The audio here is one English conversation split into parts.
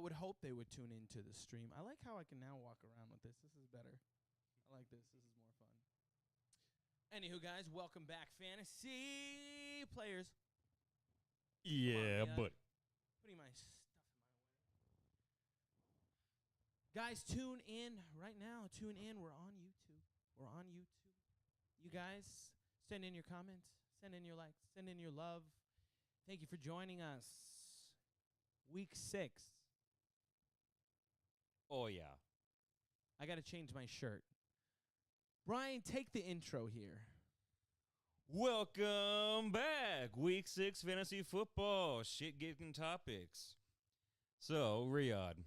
would hope they would tune into the stream. I like how I can now walk around with this. This is better. I like this. This is more fun. Anywho, guys, welcome back, fantasy players. Yeah, but Putting my stuff in my way. Guys, tune in right now. Tune in. We're on YouTube. You guys, send in your comments. Send in your likes. Send in your love. Thank you for joining us. Week 6. oh yeah. I got to change my shirt. Brian, take the intro here. Welcome back. Week 6 fantasy football. ShitGigs&Topics. So, Riyadh,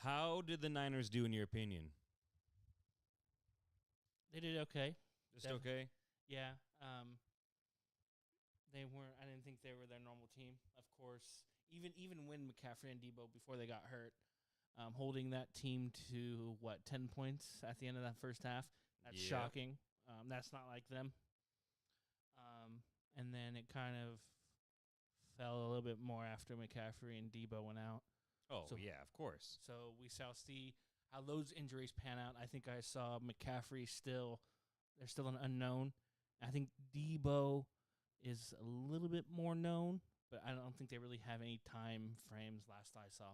how did the Niners do in your opinion? They did okay. Just okay? Yeah. They weren't. I didn't think they were their normal team. Of course, even when McCaffrey and Debo before they got hurt, holding that team to 10 points at the end of that first half. That's shocking. That's not like them. And then it kind of fell a little bit more after McCaffrey and Debo went out. Oh, yeah, of course. So we shall see how those injuries pan out. I think I saw McCaffrey they're still an unknown. I think Debo is a little bit more known, but I don't think they really have any time frames last I saw.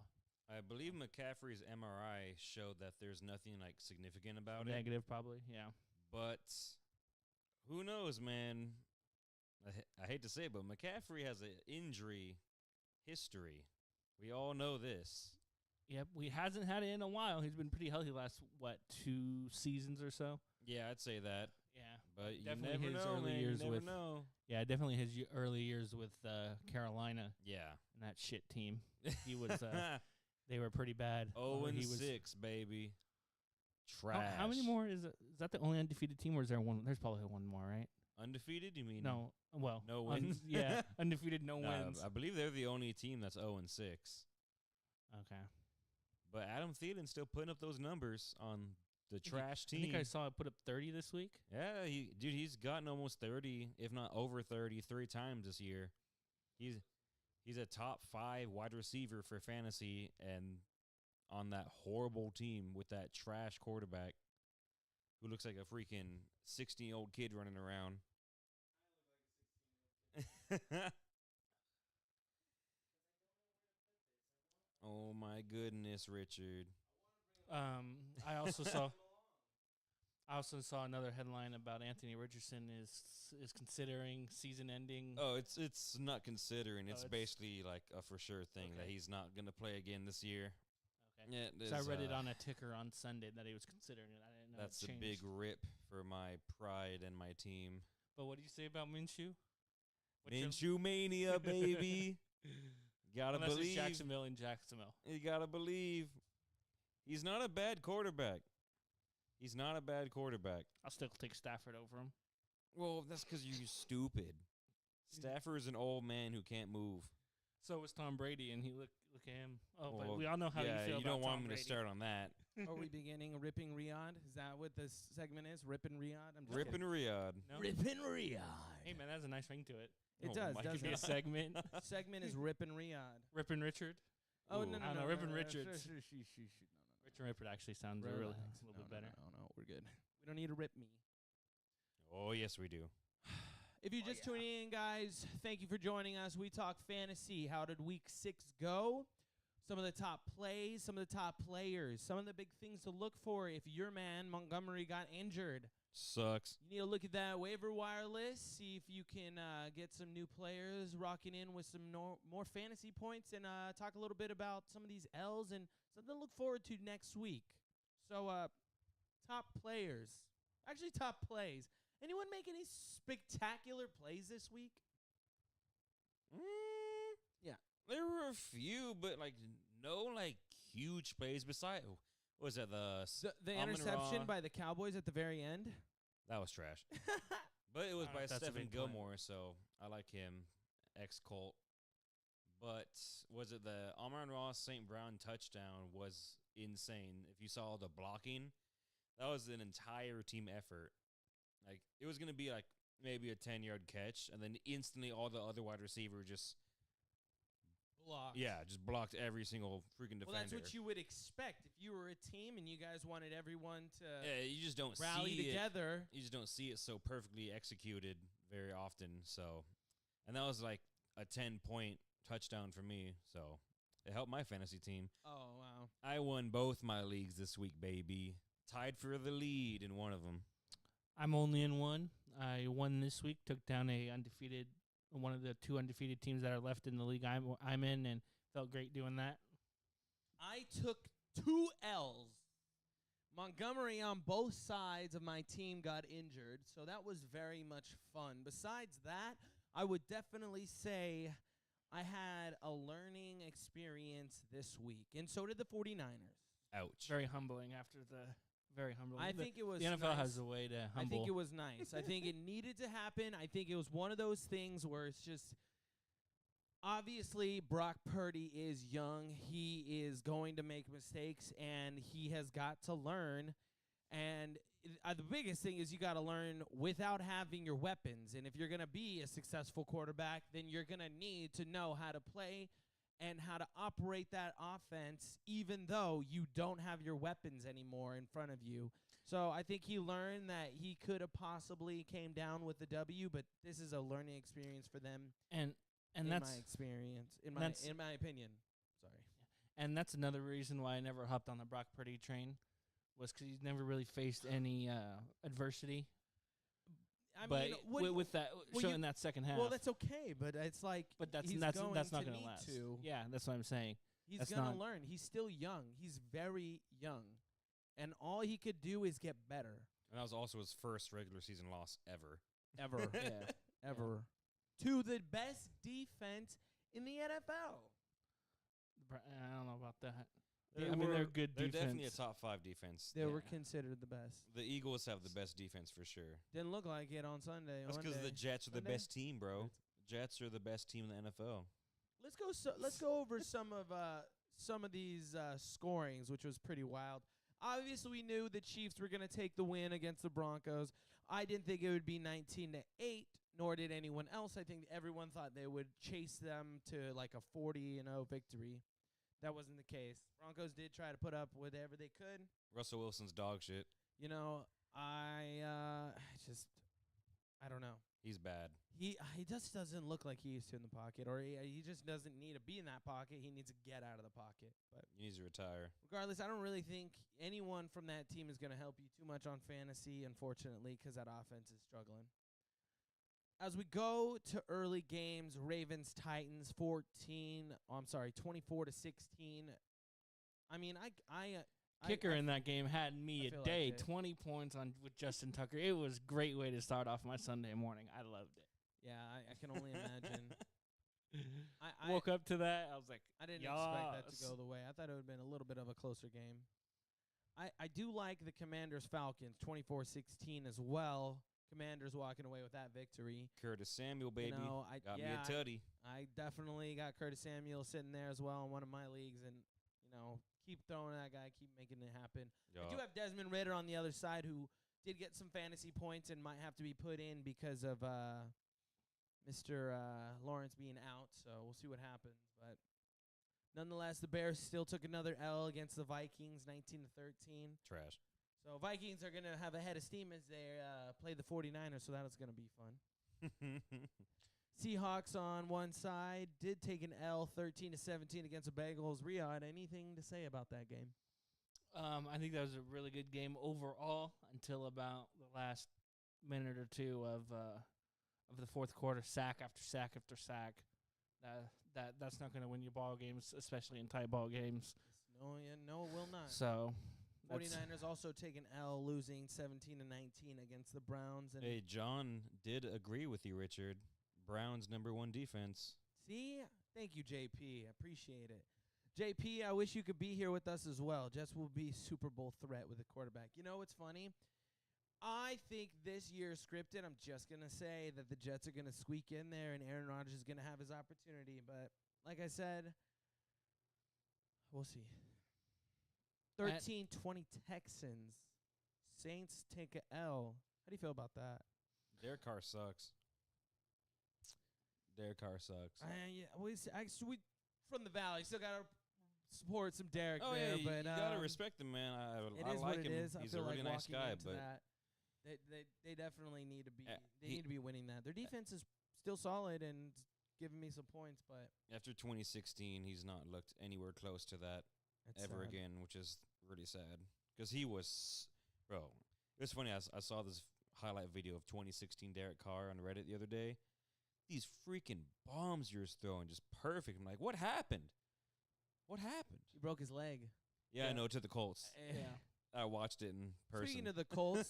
I believe McCaffrey's MRI showed that there's nothing like significant about it. Negative, probably, yeah. But who knows, man? I hate to say it, but McCaffrey has an injury history. We all know this. Yep, he hasn't had it in a while. He's been pretty healthy last, 2 seasons or so? Yeah, I'd say that. Yeah. But definitely you never know, man. You never know. Yeah, definitely his early years with Carolina. Yeah. And that shit team. He was... they were pretty bad. 0-6, baby. Trash. How many more is it? Is that the only undefeated team, or is there one? There's probably one more, right? Undefeated? You mean? No. Well, no wins. Yeah, undefeated, no wins. I believe they're the only team that's 0-6. Okay. But Adam Thielen's still putting up those numbers on the trash team. I think I saw it put up 30 this week. Yeah, he's gotten almost 30, if not over 30, 3 times this year. He's a top 5 wide receiver for fantasy, and on that horrible team with that trash quarterback who looks like a freaking 16-year-old kid running around. Oh my goodness, Richard. I also saw another headline about Anthony Richardson is considering season-ending. Oh, it's not considering. It's basically like a for sure thing that he's not going to play again this year. Okay. Yeah, so I read it on a ticker on Sunday that he was considering it. I didn't know. That's a big rip for my pride and my team. But what do you say about Minshew? Minshew mania, baby. Gotta Unless believe. It's Jacksonville in Jacksonville. You gotta believe. He's not a bad quarterback. I'll still take Stafford over him. Well, that's because you're stupid. Stafford is an old man who can't move. So was Tom Brady, and he look at him. Oh, well, but we all know how you feel you about don't want Tom me Brady. to start on that. Are we beginning Ripping Riyadh? Is that what this segment is? Ripping Riyadh? I'm just Ripping Riyadh. No? Ripping Riyadh. Hey, man, that's a nice ring to it. It Oh does, my doesn't Could be a it? segment. Segment is Ripping Riyadh. Rippin' Richard. Oh, Ooh. no. I don't know, Rippin' Richards. No. Richard Rippin' actually sounds Relax. a little bit better. No, we're good. We don't need to rip me. Oh, yes, we do. If you're just tuning in, guys, thank you for joining us. We talk fantasy. How did week 6 go? Some of the top plays, some of the top players, some of the big things to look for if your man, Montgomery, got injured. Sucks. You need to look at that waiver wire list, see if you can get some new players rocking in with some more fantasy points, and talk a little bit about some of these L's and something to look forward to next week. So, top players. Actually, top plays. Anyone make any spectacular plays this week? Yeah. There were a few, but no huge plays. Besides, what was that The interception by the Cowboys at the very end? That was trash. But it was by That's a Stephen big point. Gilmore, so I like him. Ex-Colt. But was it the Amon-Ra St. Brown touchdown was insane. If you saw the blocking, that was an entire team effort. It was going to be maybe a 10-yard catch, and then instantly all the other wide receivers just blocked. Yeah, just blocked every single freaking defender. Well, that's what you would expect if you were a team and you guys wanted everyone to you just don't rally see together. You just don't see it so perfectly executed very often. So, and that was like a 10-point touchdown for me. So it helped my fantasy team. Oh, wow. I won both my leagues this week, baby. Tied for the lead in one of them. I'm only in one. I won this week, took down one of the 2 undefeated teams that are left in the league I'm in, and felt great doing that. I took 2 L's. Montgomery on both sides of my team got injured, so that was very much fun. Besides that, I would definitely say I had a learning experience this week, and so did the 49ers. Ouch. Very humbling after the very humbling. I think it was the NFL nice. has a way to humble. I think it was nice. I think it needed to happen. I think it was one of those things where it's just obviously Brock Purdy is young. He is going to make mistakes, and he has got to learn. And the biggest thing is you got to learn without having your weapons. And if you're going to be a successful quarterback, then you're going to need to know how to play and how to operate that offense, even though you don't have your weapons anymore in front of you. So I think he learned that he could have possibly came down with the W, but this is a learning experience for them. And in that's my experience, in my opinion. Sorry. And that's another reason why I never hopped on the Brock Purdy train, was because he's never really faced any adversity. I but mean, with that showing that second half. Well, that's okay, but it's like that's he's not going going to need last. to. Yeah, that's what I'm saying. He's going to learn. He's still young. He's very young. And all he could do is get better. And that was also his first regular season loss ever. Ever. Yeah. Ever. To the best defense in the NFL. I don't know about that. They're good They're defense. definitely a top 5 defense. They were considered the best. The Eagles have the best defense for sure. Didn't look like it on Sunday. That's because the Jets are the Sunday? best team, bro. Jets are the best team in the NFL. Let's go over some of these scorings, which was pretty wild. Obviously, we knew the Chiefs were going to take the win against the Broncos. I didn't think it would be 19-8, nor did anyone else. I think everyone thought they would chase them to like a 40-0 victory. That wasn't the case. Broncos did try to put up whatever they could. Russell Wilson's dog shit. You know, I don't know. He's bad. He just doesn't look like he used to in the pocket, or he just doesn't need to be in that pocket. He needs to get out of the pocket. But He needs to retire. regardless, I don't really think anyone from that team is going to help you too much on fantasy, unfortunately, because that offense is struggling. As we go to early games, Ravens-Titans 24-16. I mean, Kicker in that game had me I a feel day. like it. 20 points with Justin Tucker. It was a great way to start off my Sunday morning. I loved it. Yeah, I can only imagine. I Woke up to that. I was like, I didn't expect that to Yas. go the way. I thought it would have been a little bit of a closer game. I do like the Commanders-Falcons 24-16 as well. Commanders walking away with that victory. Curtis Samuel, baby. You know, Got me a tutty. I definitely got Curtis Samuel sitting there as well in one of my leagues, and keep throwing that guy, keep making it happen. I do have Desmond Ridder on the other side, who did get some fantasy points and might have to be put in because of Mr. Lawrence being out. So we'll see what happens. But nonetheless, the Bears still took another L against the Vikings, 19-13. Trash. So Vikings are going to have a head of steam as they play the 49ers, so that is going to be fun. Seahawks on one side did take an L 13-17 against the Bengals. Riyadh, anything to say about that game? I think that was a really good game overall until about the last minute or two of the fourth quarter. Sack after sack after sack. That's not going to win you ball games, especially in tight ball games. No, it will not. So 49ers also take an L, losing 17-19 against the Browns. And Hey, John did agree with you, Richard. Browns #1 defense. see, thank you, JP. I appreciate it. JP, I wish you could be here with us as well. Jets will be Super Bowl threat with a quarterback. You know what's funny? I think this year scripted. I'm just going to say that the Jets are going to squeak in there and Aaron Rodgers is going to have his opportunity. But like I said, we'll see. 13-20 Texans. Saints take a L. How do you feel about that? Derek Carr sucks. Yeah, from the Valley. Still got to support some Derek Oh there. yeah, but you gotta respect him, man. it I is like what it him. is. I He's feel a really like nice walking guy, into but that, they definitely need to be they he- need to be winning that. Their defense is still solid and giving me some points, but after 2016, he's not looked anywhere close to that it's ever sad. again, which is really sad. Because he was, bro. It was funny. I saw this highlight video of 2016 Derek Carr on Reddit the other day. These freaking bombs you're throwing, just perfect. I'm like, what happened? What happened? He broke his leg. Yeah, I Yeah. know, to the Colts. Yeah. I watched it in person. Speaking of the Colts,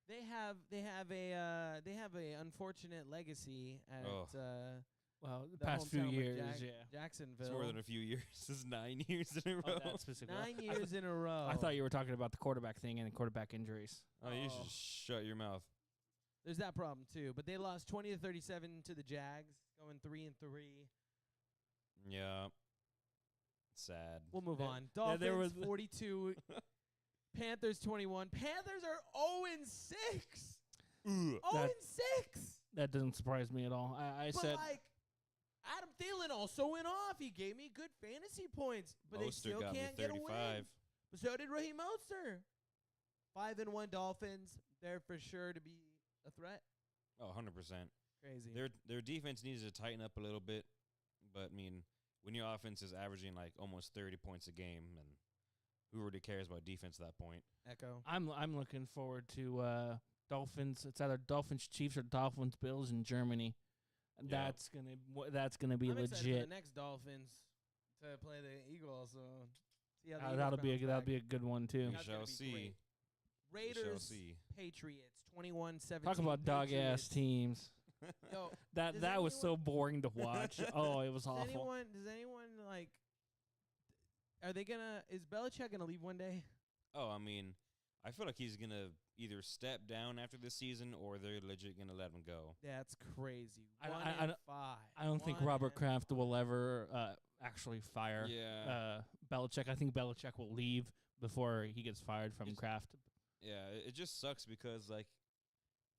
they have a unfortunate legacy at Well, the the past few hometown with years, Jacksonville. it's more than a few years. This is 9 years in a row. Oh, that specific. 9 years in a row. I thought you were talking about the quarterback thing and quarterback injuries. Oh, you Oh. should shut your mouth. There's that problem too, but they lost 20-37 to the Jags, going 3-3. Yeah. Sad. We'll move There- on. there Dolphins was 42, Panthers 21. Panthers are 0-6. Ugh. 0-6. That doesn't surprise me at all. I But said like Adam Thielen also went off. He gave me good fantasy points, but they Mostert still got me can't get a win. 35. But so did Raheem Mostert. 5-1 Dolphins. They're for sure to be a threat. Oh, 100%. Crazy. Their defense needs to tighten up a little bit, but I mean, when your offense is averaging like almost 30 points a game, and who really cares about defense at that point? Echo. I'm looking forward to Dolphins. It's either Dolphins Chiefs or Dolphins Bills in Germany. Yeah. That's gonna be I'm excited for legit. the next Dolphins to play the Eagles. So see how the That'll Eagles be bounce that'll back. be a good one too. We That's shall gonna be see. great. We shall Raiders, see. Patriots, 21-17. Talk about dog ass Patriots. teams. Yo, That Does that was so anyone- boring to watch. Oh, it was awful. does anyone like? Are they gonna? Is Belichick gonna leave one day? Oh, I mean, I feel like he's gonna either step down after this season or they're legit gonna let him go. That's crazy. I- 1-5. I don't think 1-5. Robert Kraft will ever actually fire Yeah, Belichick. I think Belichick will leave before he gets fired from Just- Kraft. yeah. It just sucks because like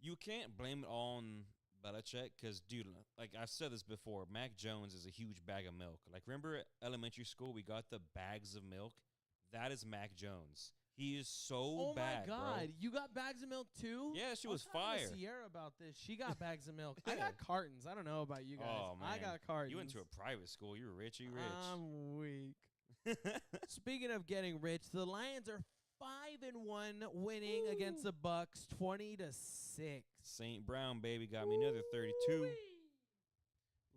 you can't blame it all on Belichick because, dude, like I've said this before, Mac Jones is a huge bag of milk. Like, remember at elementary school we got the bags of milk? That is Mac Jones. He is so Oh bad, my God! bro. You got bags of milk too? Yeah, she I was talking to fire. Sierra about this. She got bags of milk. I Yeah. got cartons. I don't know about you guys. Oh, I man. got cartons. You went to a private school. You were rich. I'm weak. Speaking of getting rich, the Lions are 5-1, winning against the Bucks, 20-6. St. Brown, baby, got me another 32.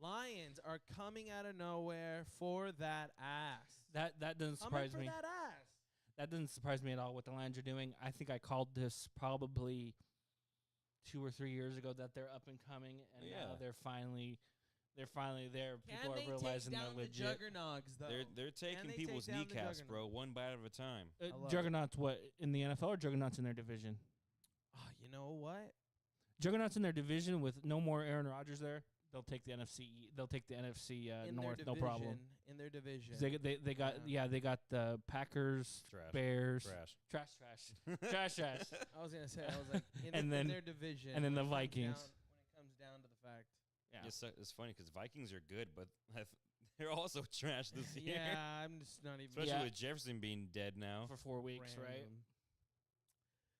Lions are coming out of nowhere for that ass. That doesn't Coming surprise for me. that ass. That doesn't surprise me at all what the Lions are doing. I think I called this probably 2 or 3 years ago that they're up and coming, and now Yeah. they're finally there. Can People they are realizing take they're down the legit. juggernauts, though? They're taking they people's take down the kneecaps, juggernaut? bro, one bite at a time. I love it. Juggernauts, what in the NFL or Juggernauts in their division? Oh, you know what? Juggernauts in their division with no more Aaron Rodgers there. They'll take the NFC. They'll take the NFC In North, their no division, problem. In their division. They got they got the Packers, Trash. Bears, Trash. trash. I was gonna say, I was like, in, And the, then- in their division, and then when the it comes Vikings. When it comes down to the fact, Yeah. It's funny because Vikings are good, but they're also trash this year. yeah, I'm just not even. Especially Yeah. with Jefferson being dead now. for 4 weeks, right? random.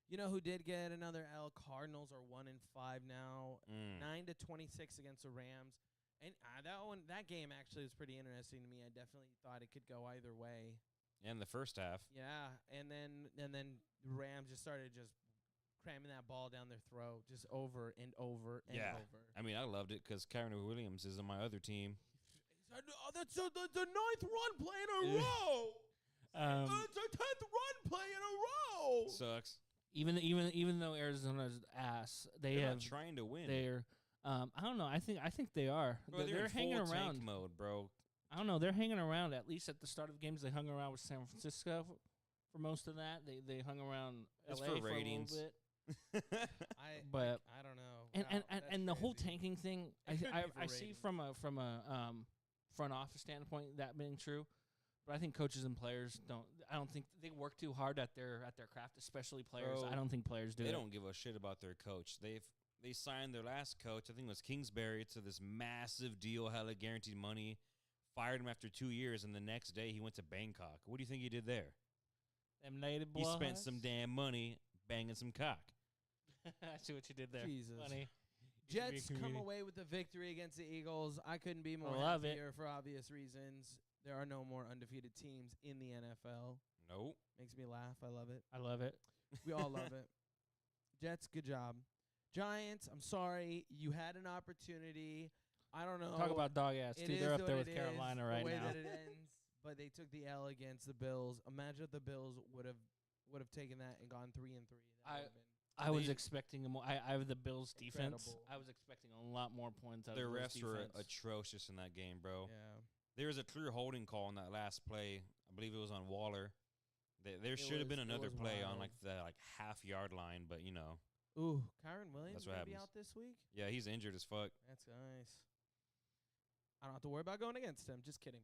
You know who did get another L? Cardinals are 1-5 now, Mm. 9-26 against the Rams, and that game actually was pretty interesting to me. I definitely thought it could go either way. And the first half. Yeah, and then the Rams just started cramming that ball down their throat, just over and over and Yeah. over. I mean, I loved it because Kyron Williams is on my other team. Oh, that's the ninth run play in a row. It's a 10th run play in a row. Sucks. Even though Arizona's ass, they They're have not trying to win. they're I don't know. I think they are. Bro, They're in hanging full around. tank mode, bro. I don't know. They're hanging around. At least at the start of games, they hung around with San Francisco for most of that. They hung around It's LA for for ratings. a little bit. But I don't know. And Wow, and, that's and the whole crazy. tanking thing, It could be for I see ratings. from a front office standpoint that being true, but I think coaches and players don't. I don't think they work too hard at their craft, especially players. Bro, I don't think players do. They it. don't give a shit about their coach. They signed their last coach, I think it was Kingsbury, to this massive deal, hella guaranteed money, fired him after 2 years, and the next day he went to Bangkok. What do you think he did there? Them native He boys. spent some damn money banging some cock. I see what you did there. Jesus. Funny. Jets come away with the victory against the Eagles. I couldn't be more Love it. happier for obvious reasons. There are no more undefeated teams in the NFL. Nope. Makes me laugh. I love it. I love it. We all love it. Jets, good job. Giants, I'm sorry. You had an opportunity. I don't know. Talk about dog ass, It too. is They're up what there it with is, Carolina right the way now. that it ends, but they took the L against the Bills. Imagine if the Bills would have taken that and gone 3-3. That would have been I was expecting more. I have the Bills' defense. Incredible. I was expecting a lot more points out Their of the refs were defense. atrocious in that game, bro. yeah. There was a clear holding call on that last play. I believe it was on Waller. There should have been it another was play on wild. like the half-yard line, but Ooh, Kyron Williams That's what may be happens. out this week. yeah, he's injured as fuck. That's nice. I don't have to worry about going against him. Just kidding.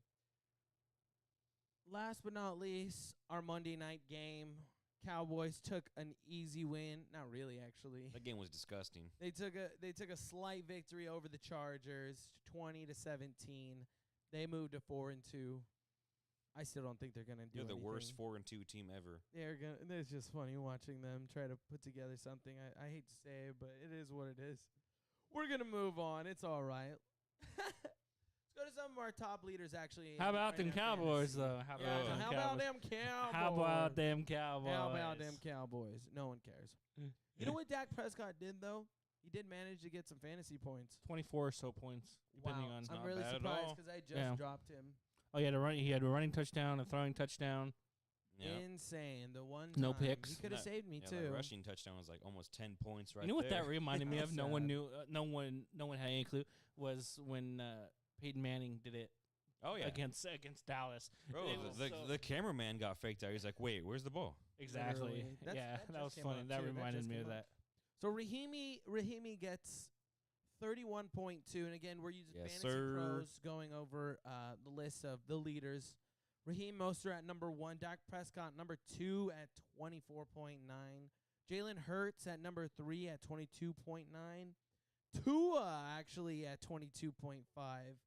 Last but not least, our Monday night game. Cowboys took an easy win. Not really, actually. That game was disgusting. They took a slight victory over the Chargers, 20-17. They moved to 4-2. I still don't think they're gonna do. They're the worst anything. 4-2 team ever. It's just funny watching them try to put together something. I hate to say it, but it is what it is. We're gonna move on. It's all right. Let's go to some of our top leaders. Actually, How about them right now, Cowboys, fantasy. though? How about them How Cowboys? about them Cowboys? How about them Cowboys? How about them Cowboys? No one cares. You know what Dak Prescott did though? He did manage to get some fantasy points. 24 or so points, depending Wow. on. I'm not really bad at surprised all. because I just Yeah. dropped him. Oh, he had a running touchdown, a throwing touchdown. Yeah. Insane. The one No time. picks. He could have That- saved me Yeah, too. that rushing touchdown was like almost 10 points right You know what there. that reminded me How of? No one sad. knew. No one had any clue. Was when Peyton Manning did it Oh, yeah. against Dallas. Bro, It was so- the cameraman got faked out. He's like, wait, where's the ball? Exactly. Literally. That That was just came funny. up That too. That reminded just me came of up. that. So Rahimi gets 31.2, and again we're using Yes, Fantasy sir. Pros going over the list of the leaders. Raheem Mostert at number 1, Dak Prescott number 2 at 24.9, Jalen Hurts at number 3 at 22.9, Tua actually at 22.5,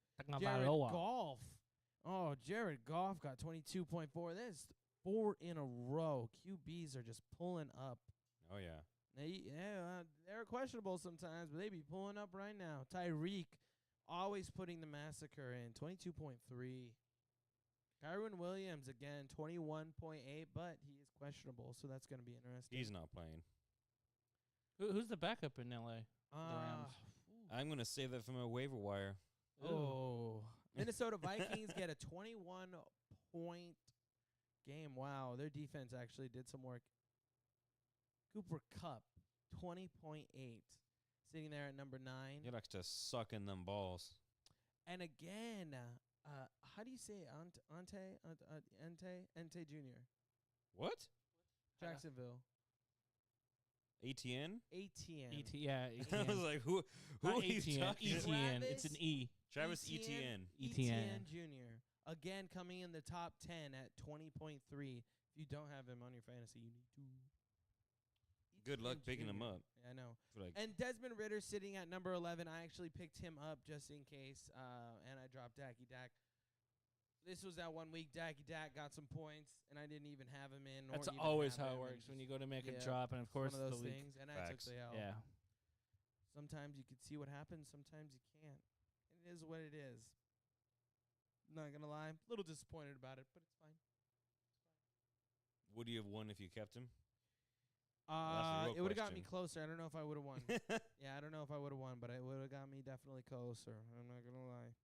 Jared Goff. Oh, Jared Goff got 22.4. That's 4 in a row. QBs are just pulling up. Oh, yeah. They're questionable sometimes, but they be pulling up right now. Tyreek always putting the massacre in, 22.3. Kyron Williams, again, 21.8, but he is questionable, so that's going to be interesting. He's not playing. Who's the backup in L.A.? Rams. I'm going to save that from a waiver wire. Oh. Minnesota Vikings get a 21-point game. Wow, their defense actually did some work. Cooper Kupp, 20.8, sitting there at number 9. He likes to suck in them balls. And again, how do you say Ante Jr.? What? Jacksonville. ATN? ATN. I was like, who Not are you ATN. talking ETN. about? It's an E. Travis Etienne. ETN Jr. Again, coming in the top 10 at 20.3. If you don't have him on your fantasy, you need to. Good luck ETN picking him Jr. up. Yeah, I know. Like, And Desmond Ritter sitting at number 11. I actually picked him up just in case, and I dropped Dak. This was that 1 week. Dak got some points, and I didn't even have him in. That's or even always have how it him, works and when you go to make a yeah, drop, and of course one of those the league. things. And I took Facts. the L. Yeah. Sometimes you can see what happens. Sometimes you can't. It is what it is. Not gonna lie, a little disappointed about it, but it's fine. would you have won if you kept him? that's the real It would have got me question. closer. I don't know if I would have won. Yeah, I don't know if I would have won, but it would have got me definitely closer. I'm not gonna lie.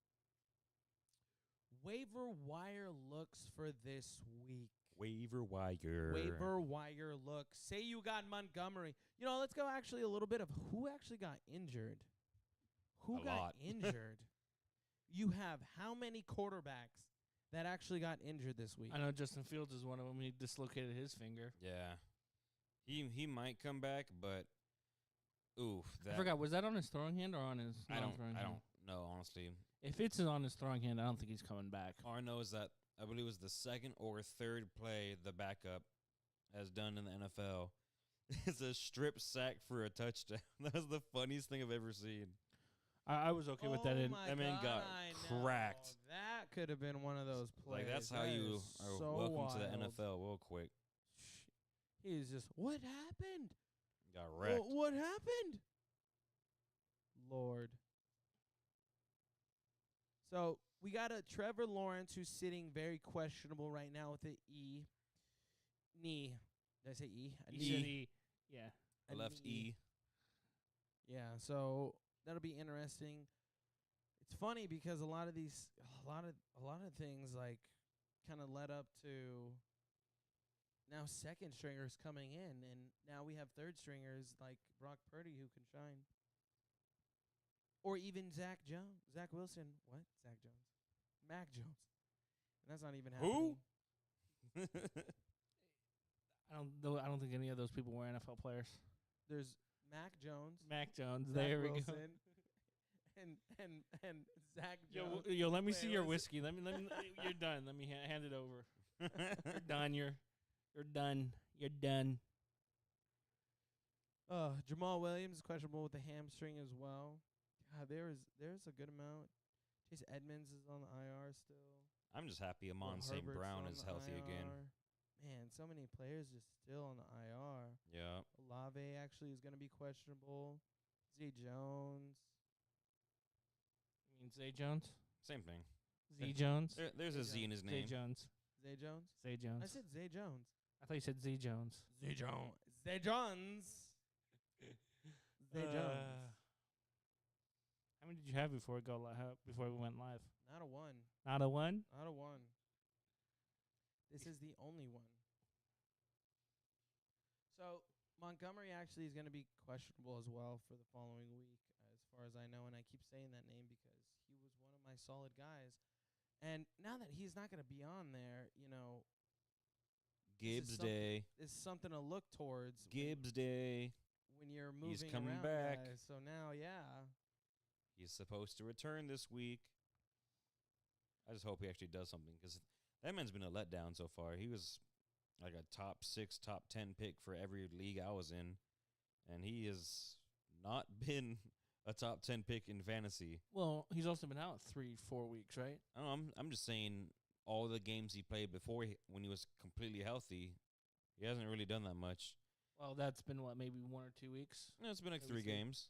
Waiver wire looks for this week. Waiver wire. Waiver wire looks. Say you got Montgomery. Let's go actually a little bit of who actually got injured. Who A got lot. injured? You have how many quarterbacks that actually got injured this week? I know Justin Fields is one of them. He dislocated his finger. Yeah. He might come back, but oof. I forgot. Was that on his throwing hand or on his I don't non-throwing hand? know, honestly. If it's on his throwing hand, I don't think he's coming back. All I know is that I believe it was the second or third play the backup has done in the NFL. It's a strip sack for a touchdown. That was the funniest thing I've ever seen. I was okay with that. My That man God, got I know. cracked. That could have been one of those plays. Like, that's how That you is are so welcome to the wild. NFL real quick. He's just, what happened? Got wrecked. What happened? Lord. So we got a Trevor Lawrence who's sitting very questionable right now with an knee. Did I say E? A You knee. said he, yeah. I left knee. E. Yeah, so that'll be interesting. It's funny because a lot of things like kind of led up to now second stringers coming in, and now we have third stringers like Brock Purdy who can shine. Or even Zach Wilson. What? Zach Jones. Mac Jones. And that's not even happening. Who? I don't think any of those people were NFL players. There's Mac Jones. Mac Jones. Zach There we Wilson, go. and Zach Jones. Yo, let me see Wait, your what is whiskey. Let me. You're done. Let me hand it over. You're done. You're done. You're done. Jamal Williams is questionable with the hamstring as well. God, there's a good amount. Chase Edmonds is on the IR still. I'm just happy Will Amon St. Herbert's Brown on is the healthy again. IR. Man, so many players just still on the IR. Yeah. Olave actually is going to be questionable. Zay Jones. You mean Zay Jones? Same thing. Z Jones? There's a Z in his Zay name. Jones. Zay Jones? Zay Jones. I said Zay Jones. I thought you said Z Jones. Zay Jones. Zay Jones. Zay Jones. How many did you have before before we went live? Not a one. Not a one? Not a one. This is the only one. So Montgomery actually is going to be questionable as well for the following week, as far as I know, and I keep saying that name because he was one of my solid guys. And now that he's not going to be on there, you know, Gibbs Day. is something to look towards. Gibbs Day. When you're moving He's coming around back. guys. So now, yeah. He's supposed to return this week. I just hope he actually does something because that man's been a letdown so far. He was like a top 6, top 10 pick for every league I was in, and he has not been a top 10 pick in fantasy. Well, he's also been out 3-4 weeks, right? I don't know, I'm just saying all the games he played before when he was completely healthy, he hasn't really done that much. Well, that's been, what, maybe 1 or 2 weeks? No, it's been like That we 3 see. games.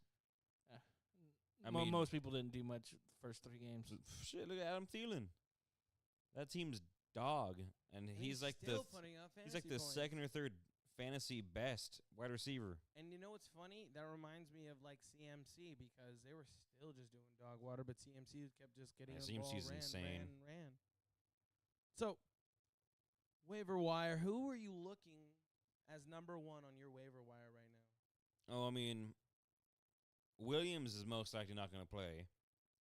I Mo- mean- most people didn't do much the first 3 games. Shit, look at Adam Thielen. That team's dog, and he's like still putting up he's like fantasy the points. second or third fantasy best wide receiver. And you know what's funny? That reminds me of like CMC because they were still just doing dog water, but CMC kept just getting Yeah, the ball, CMC's ran. insane. So, waiver wire, who are you looking as number 1 on your waiver wire right now? Oh, I mean, Williams is most likely not going to play,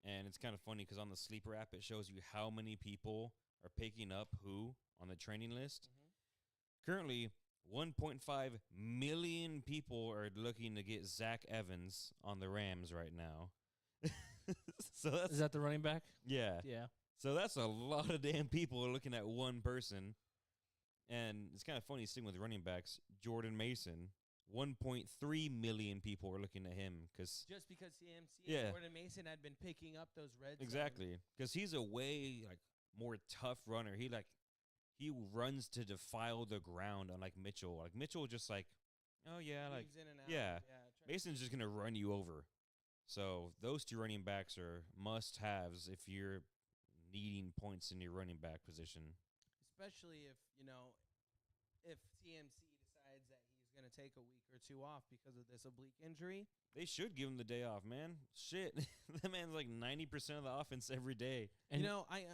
and it's kind of funny because on the sleeper app it shows you how many people are picking up who on the training list. Currently, 1.5 million people are looking to get Zach Evans on the Rams right now. So that's Is that the running back? yeah. Yeah. So that's a lot of damn people looking at one person. And it's kind of funny seeing with running backs, Jordan Mason, 1.3 million people are looking at him because Just because CMC Yeah. and Jordan Mason had been picking up those red zones. exactly because he's a way like more tough runner. He runs to defile the ground, unlike Mitchell. Like Mitchell, just like, oh yeah, like Moves in and out. yeah. Try- Mason's just gonna run you over. So those 2 running backs are must-haves if you're needing points in your running back position. Especially if, if CMC decides that he's going to take a week or 2 off because of this oblique injury. They should give him the day off, man. Shit, that man's like 90% of the offense every day. And I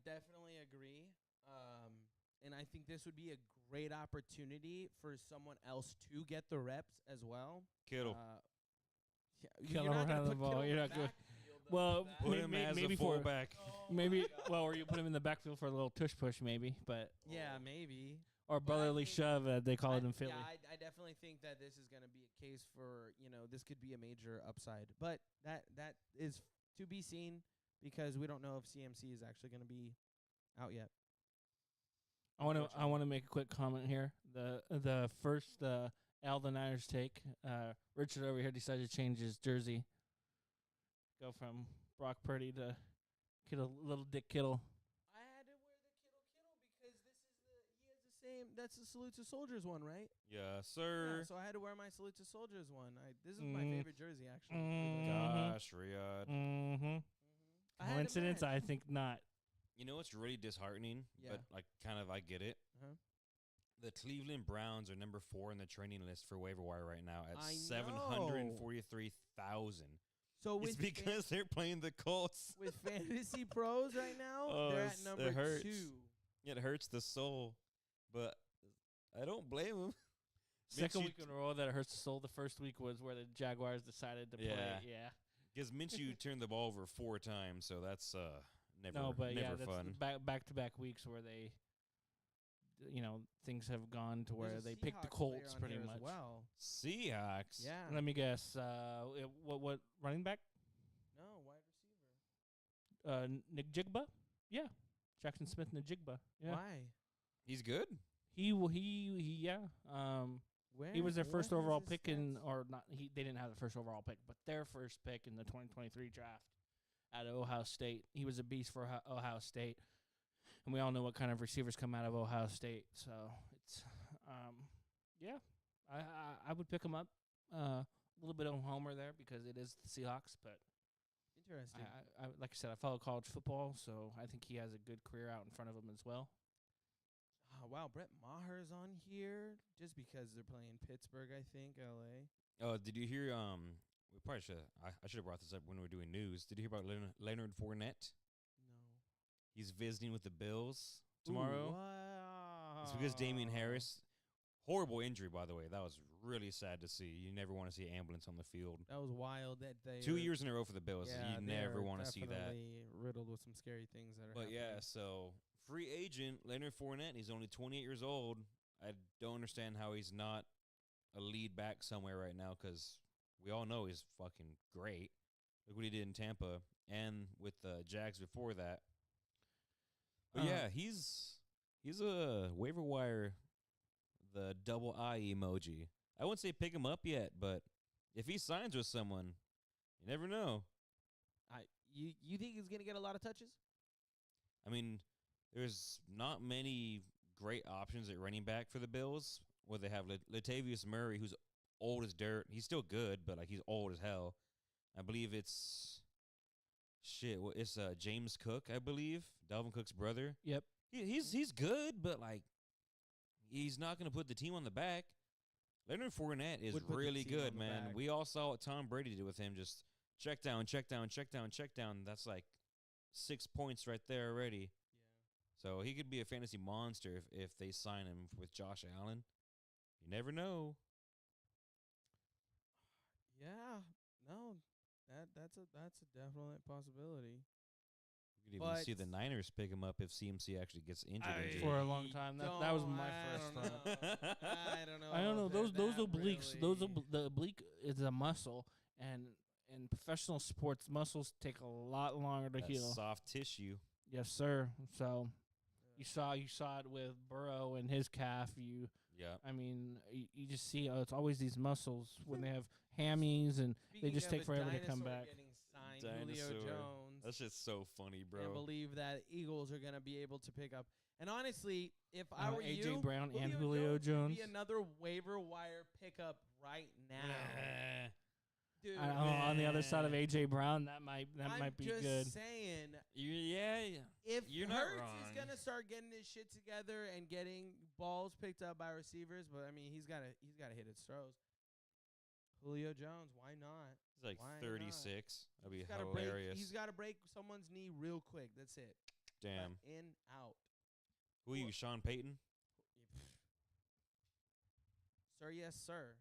definitely agree. And I think this would be a great opportunity for someone else to get the reps as well. Kittle, Kittle you're not gonna around the put ball. Kittle in You're the not good. backfield, though, Well, for that. put him as maybe a for- fullback. Oh maybe, my God. or you put him in the backfield for a little tush push, maybe, but Yeah, maybe. or brotherly think- shove, they call it in Philly. Yeah, I definitely think that this is going to be a case for, this could be a major upside. But that is to be seen because we don't know if CMC is actually going to be out yet. I want to make a quick comment here. The first Al the Niners take. Richard over here decided to change his jersey. Go from Brock Purdy to Kittle, little Dick Kittle. That's the Salute to Soldiers one, right? Yes, Yeah, sir. so I had to wear my Salute to Soldiers one. This is my favorite jersey, actually. Gosh, Riyadh. I had to Coincidence? match. I think not. You know what's really disheartening? Yeah. But like, kind of, I get it. Uh-huh. The Cleveland Browns are number 4 in the training list for waiver wire right now at I 743,000. So It's because they're playing the Colts. with Fantasy Pros right now, they're at number it hurts. 2. It hurts the soul, but I don't blame them. Second week in a row that it hurts the soul. The first week was where the Jaguars decided to play. Yeah. Because Minshew turned the ball over 4 times, so that's never that's fun. back-to-back weeks where they, things have gone to where There's a they picked the Seahawks Colts player on pretty here much. as well. Seahawks. Yeah. Let me guess. What running back? No, wide receiver. Nick Jigba? Yeah. Jackson Smith Najigba. Yeah. Why? He's good. He yeah. Where? He was their what first is overall his pick they didn't have the first overall pick, but their first pick in the 2023 draft out of Ohio State. He was a beast for Ohio State. And we all know what kind of receivers come out of Ohio State. So it's I would pick him up. A little bit of a homer there because it is the Seahawks, but Interesting. I like I said, I follow college football, so I think he has a good career out in front of him as well. Oh, wow, Brett Maher's on here just because they're playing Pittsburgh, I think, L.A. Oh, did you hear? We probably should. I should have brought this up when we were doing news. Did you hear about Leonard Fournette? No. He's visiting with the Bills tomorrow. Ooh, wow. It's because Damian Harris. Horrible injury, by the way. That was really sad to see. You never want to see an ambulance on the field. That was wild that they 2 years in a row for the Bills. Yeah, You they never are want to see that. definitely riddled with some scary things that are But happening. yeah, so free agent Leonard Fournette. He's only 28 years old. I don't understand how he's not a lead back somewhere right now because we all know he's fucking great. Look what he did in Tampa and with the Jags before that. But yeah, he's a waiver wire, the double I emoji. I wouldn't say pick him up yet, but if he signs with someone, you never know. You think he's gonna get a lot of touches? I mean, there's not many great options at running back for the Bills. Where they have Latavius Murray, who's old as dirt. He's still good, but like he's old as hell. I believe it's it's James Cook, I believe, Dalvin Cook's brother. Yep. He's good, but like he's not going to put the team on the back. Leonard Fournette is Would put the really team on good, the man. back. We all saw what Tom Brady did with him. Just check down, check down, check down, check down. That's like 6 points right there already. Yeah. So he could be a fantasy monster if they sign him with Josh Allen. You never know. Yeah. No. That's a definite possibility. You could even But see the Niners pick him up if CMC actually gets injured. For a long time. That was my first thought. I don't know. I don't know. about Those that obliques. really. The oblique is a muscle, and in professional sports, muscles take a lot longer to heal. Soft tissue. Yes, sir. So you saw it with Burrow and his calf. Yeah. I mean, you just see it's always these muscles when they have hammies, and they Speaking just of take a forever to come dinosaur back. getting signed, Julio Dinosaur. Jones. That's just so funny, bro. Can't believe that Eagles are going to be able to pick up. And honestly, if I were AJ you, Brown and Julio Jones. would be another waiver wire pickup right now. Dude, On the other side of AJ Brown, that might be I'm good. just saying, Yeah. if You're not Hurts wrong. is going to start getting his shit together and getting balls picked up by receivers, but I mean, he's got to hit his throws. Julio Jones, why not? He's like Why 36. not? That'd be He's gotta hilarious. He's got to break someone's knee real quick. That's it. Damn. In, out. Who are you, Sean Payton? Sir, yes, sir.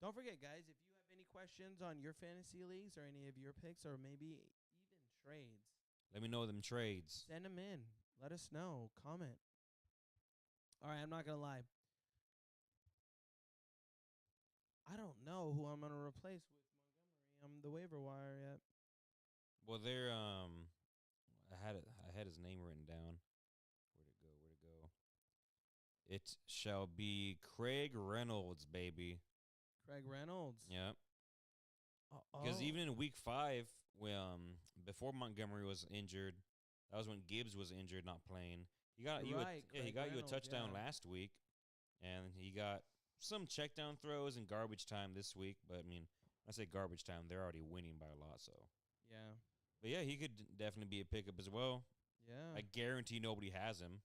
Don't forget, guys, if you have any questions on your fantasy leagues or any of your picks or maybe even trades, Let me know them trades. send them in. Let us know. Comment. All right, I'm not going to lie. I don't know who I'm going to replace with Montgomery on the waiver wire yet. Well, they're I had his name written down. Where'd it go? It shall be Craig Reynolds, baby. Craig Reynolds. Yeah. Because even in week 5, when before Montgomery was injured, that was when Gibbs was injured, not playing. He got you. Right, He Craig got you a Reynolds, touchdown yeah. last week, and he got some check down throws and garbage time this week. But I mean, I say garbage time, they're already winning by a lot. So, Yeah. but yeah, he could definitely be a pickup as well. Yeah. I guarantee nobody has him.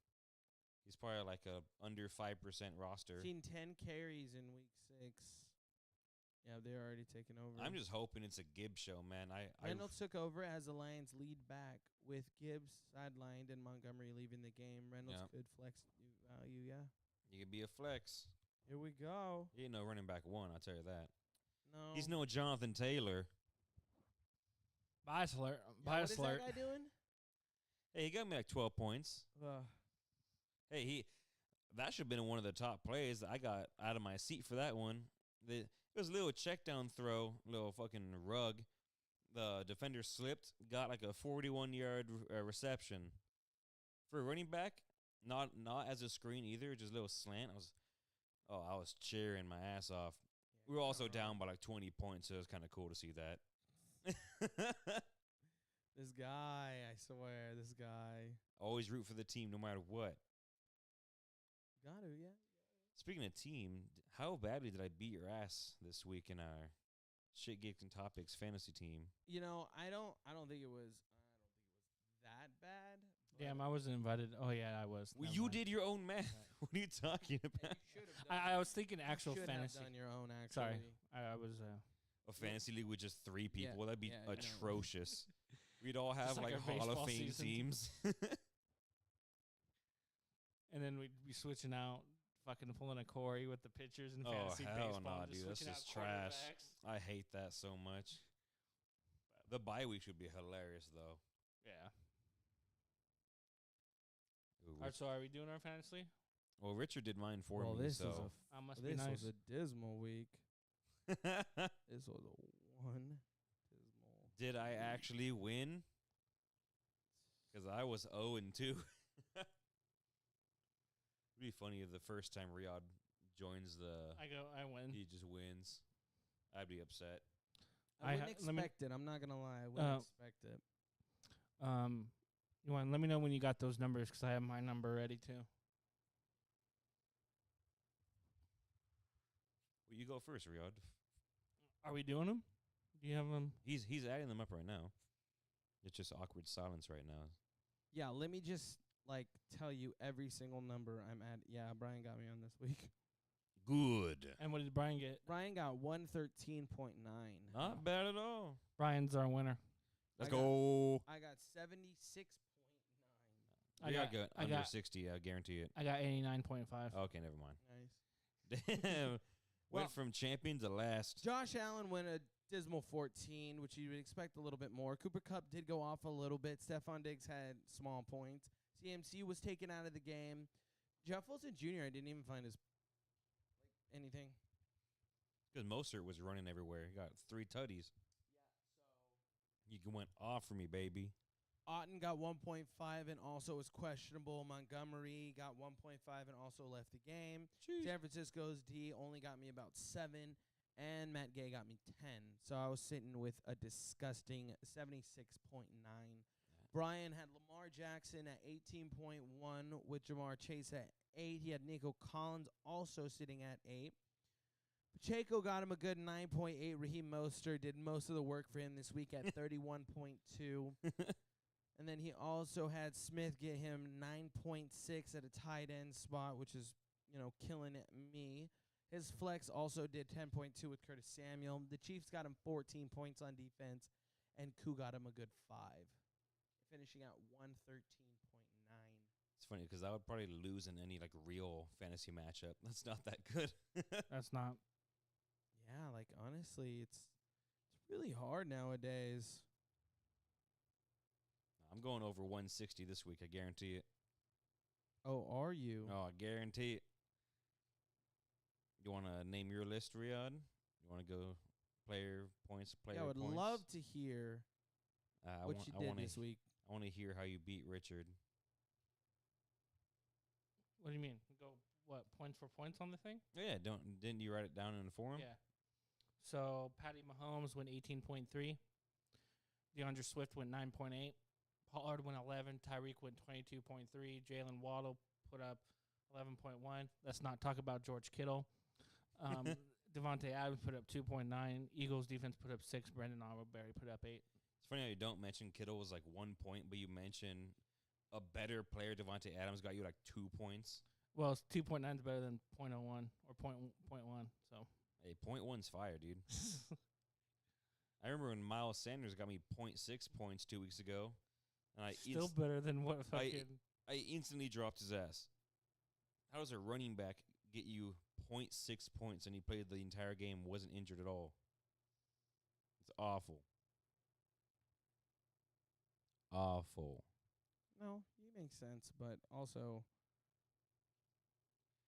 He's probably like a under 5% roster. Seen 10 carries in week 6. Yeah, they're already taking over. I'm just hoping it's a Gibbs show, man. Reynolds took over as the Lions lead back with Gibbs sidelined and Montgomery leaving the game. Reynolds could flex value, yeah. He could be a flex. Here we go. He ain't no running back one, I'll tell you that. No. He's no Jonathan Taylor. Bias alert. Yeah, Bias what is alert. that guy doing? Hey, he got me like 12 points. Hey, that should have been one of the top plays that I got out of my seat for that one. It was a little check down throw, little fucking rug. The defender slipped, got like a 41-yard reception. For a running back, not as a screen either, just a little slant. I was cheering my ass off. We were also down by like 20 points, so it was kind of cool to see that. This guy, I swear, this guy. Always root for the team no matter what. Got to, yeah. Speaking of team, how badly did I beat your ass this week in our ShitGigs&Topics fantasy team? You know, I don't think it was that bad. Damn, I wasn't invited. Oh yeah, I was. Well, Never you mind. did your own math. What are you talking about? You should have done. I was thinking actual should fantasy. have done your own. Actually, Sorry, I was. A fantasy league with just 3 people. Yeah, That'd be yeah, I know. atrocious. We'd all have like like our Hall of baseball Fame season. teams. And then we'd be switching out, fucking pulling a Corey with the pitchers and Oh, fantasy hell baseball. nah, and dude, that's switching just out trash. quarterbacks. I hate that so much. The bye week should be hilarious, though. Yeah. Ooh, All right, so are we doing our fantasy? well, Richard did mine for Well, me, this so. was Must be this nice. was a dismal week. This was a one dismal. Did I actually win? Because I was 0-2. It'd be funny if the first time Riyadh joins I win. he just wins. I'd be upset. I I wouldn't ha- let me- expect it. I'm not gonna lie. I wouldn't expect it. You want? Let me know when you got those numbers because I have my number ready too. Well, you go first, Riyadh. Are we doing them? Do you have them? He's adding them up right now. It's just awkward silence right now. Yeah, let me just tell you every single number I'm at. Yeah, Brian got me on this week. Good. And what did Brian get? Brian got 113.9. Not bad at all. Brian's our winner. Let's I go. I got 76.9. I got under got 60. I guarantee it. I got 89.5. Okay, never mind. Nice. Damn. Well- Went from champion to last. Josh Allen went a dismal 14, which you would expect a little bit more. Cooper Kupp did go off a little bit. Stephon Diggs had small points. CMC was taken out of the game. Jeff Wilson Jr., I didn't even find his anything. Because Mostert was running everywhere. He got 3 tutties. You went off for me, baby. Otten got 1.5 and also was questionable. Montgomery got 1.5 and also left the game. San Francisco's D only got me about 7, and Matt Gay got me 10. So I was sitting with a disgusting 76.9. Brian had Lamar Jackson at 18.1 with Jamar Chase at 8. He had Nico Collins also sitting at 8. Pacheco got him a good 9.8. Raheem Mostert did most of the work for him this week at 31.2. And then he also had Smith get him 9.6 at a tight end spot, which is, killing it me. His flex also did 10.2 with Curtis Samuel. The Chiefs got him 14 points on defense, and Koo got him a good 5, finishing at 113.9. It's funny because I would probably lose in any real fantasy matchup. That's not that good. That's not. Yeah, honestly, it's really hard nowadays. I'm going over 160 this week. I guarantee it. Oh, are you? Oh, I guarantee it. You want to name your list, Riyadh? You want to go player points, player Yeah, I would points? love to hear what you did this week. I want to hear how you beat Richard. What do you mean? Go what points for points on the thing? Yeah, didn't you write it down in the forum? Yeah. So Patty Mahomes went 18.3. DeAndre Swift went 9.8. Pollard went 11. Tyreek went 22.3. Jalen Waddle put up 11.1. Let's not talk about George Kittle. Devontae Adams put up 2.9. Eagles defense put up 6. Brendan Auberry put up 8. It's funny how you don't mention Kittle was like 1 point, but you mention a better player, Devontae Adams, got you like 2 points. Well, 2.9 is better than 0.01 or 0.1. So, hey, 0.1's fire, dude. I remember when Miles Sanders got me 0.6 points 2 weeks ago, and still better than what fucking. I instantly dropped his ass. How does a running back get you 0.6 points and he played the entire game, wasn't injured at all? It's awful. Awful. No, you make sense, but also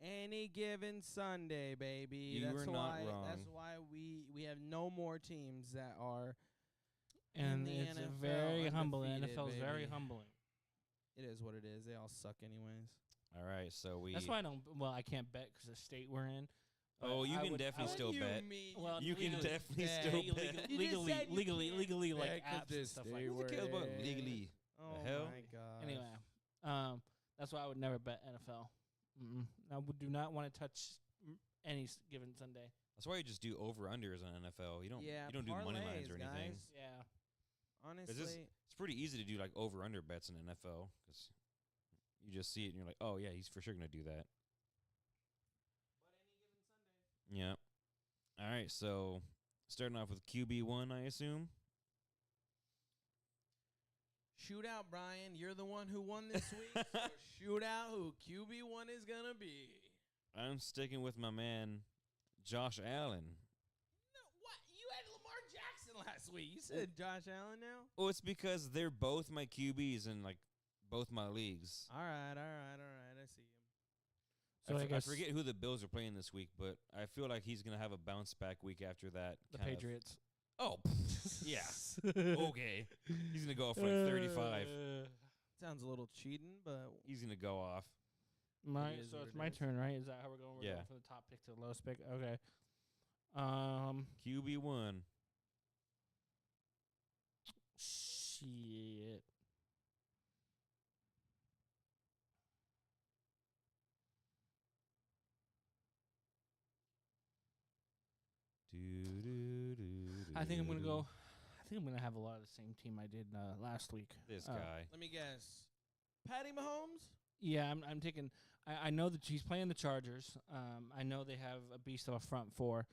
any given Sunday, baby. You that's are why, not wrong. That's why we have no more teams that are And in the it's NFL very humbling. undefeated, NFL is very baby. humbling. It is what it is. They all suck anyways. All right, so That's why I don't. Well, I can't bet because the state we're in. Oh, you I can would- definitely I still would- bet. Well, You can legally- definitely yeah, still legally, bet. You just said you legally, can't like bet 'cause apps this and stuff like state that. Who cares about Yeah. legally? Oh hell? my god. Anyway, that's why I would never bet NFL. I do not want to touch any given Sunday. That's why you just do over-unders on NFL. You don't Yeah, you don't do money lines parlays, or anything. guys. Yeah. Honestly, It's pretty easy to do like over-under bets in NFL because you just see it and you're like, oh, yeah, he's for sure going to do that. Yeah. All right, so starting off with QB1, I assume. shootout, Brian. You're the one who won this week. So shoot out who QB1 is gonna be. I'm sticking with my man, Josh Allen. No, what? You had Lamar Jackson last week. You said Josh Allen now? Well, it's because they're both my QBs in like both my leagues. All right. I see him. So I I guess forget who the Bills are playing this week, but I feel like he's going to have a bounce back week after that. the kind of- Patriots. Oh, yeah. Okay. He's going to go off for like 35. Sounds a little cheating, but He's going to go off. Right, is so what it's it my is. turn, right? Is that how we're going? We're Yeah. going from the top pick to the lowest pick. Okay. QB1. Shit. I think I'm gonna go. I think I'm gonna have a lot of the same team I did last week. This Uh, guy. let me guess. Patty Mahomes? Yeah, I'm taking. I know that he's playing the Chargers. I know they have a beast of a front four,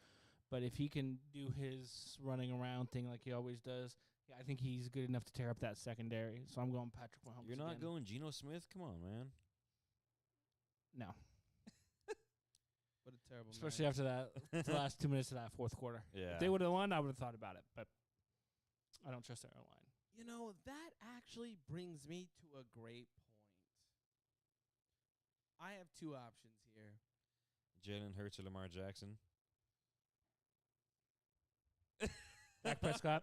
but if he can do his running around thing like he always does, yeah, I think he's good enough to tear up that secondary. So I'm going Patrick Mahomes. You're not again. going Geno Smith? Come on, man. No, What a terrible especially man. after that the last 2 minutes of that fourth quarter. Yeah. If they would have won, I would have thought about it, but I don't trust their own line. You know, that actually brings me to a great point. I have two options here. Jalen Hurts or Lamar Jackson? Dak Prescott.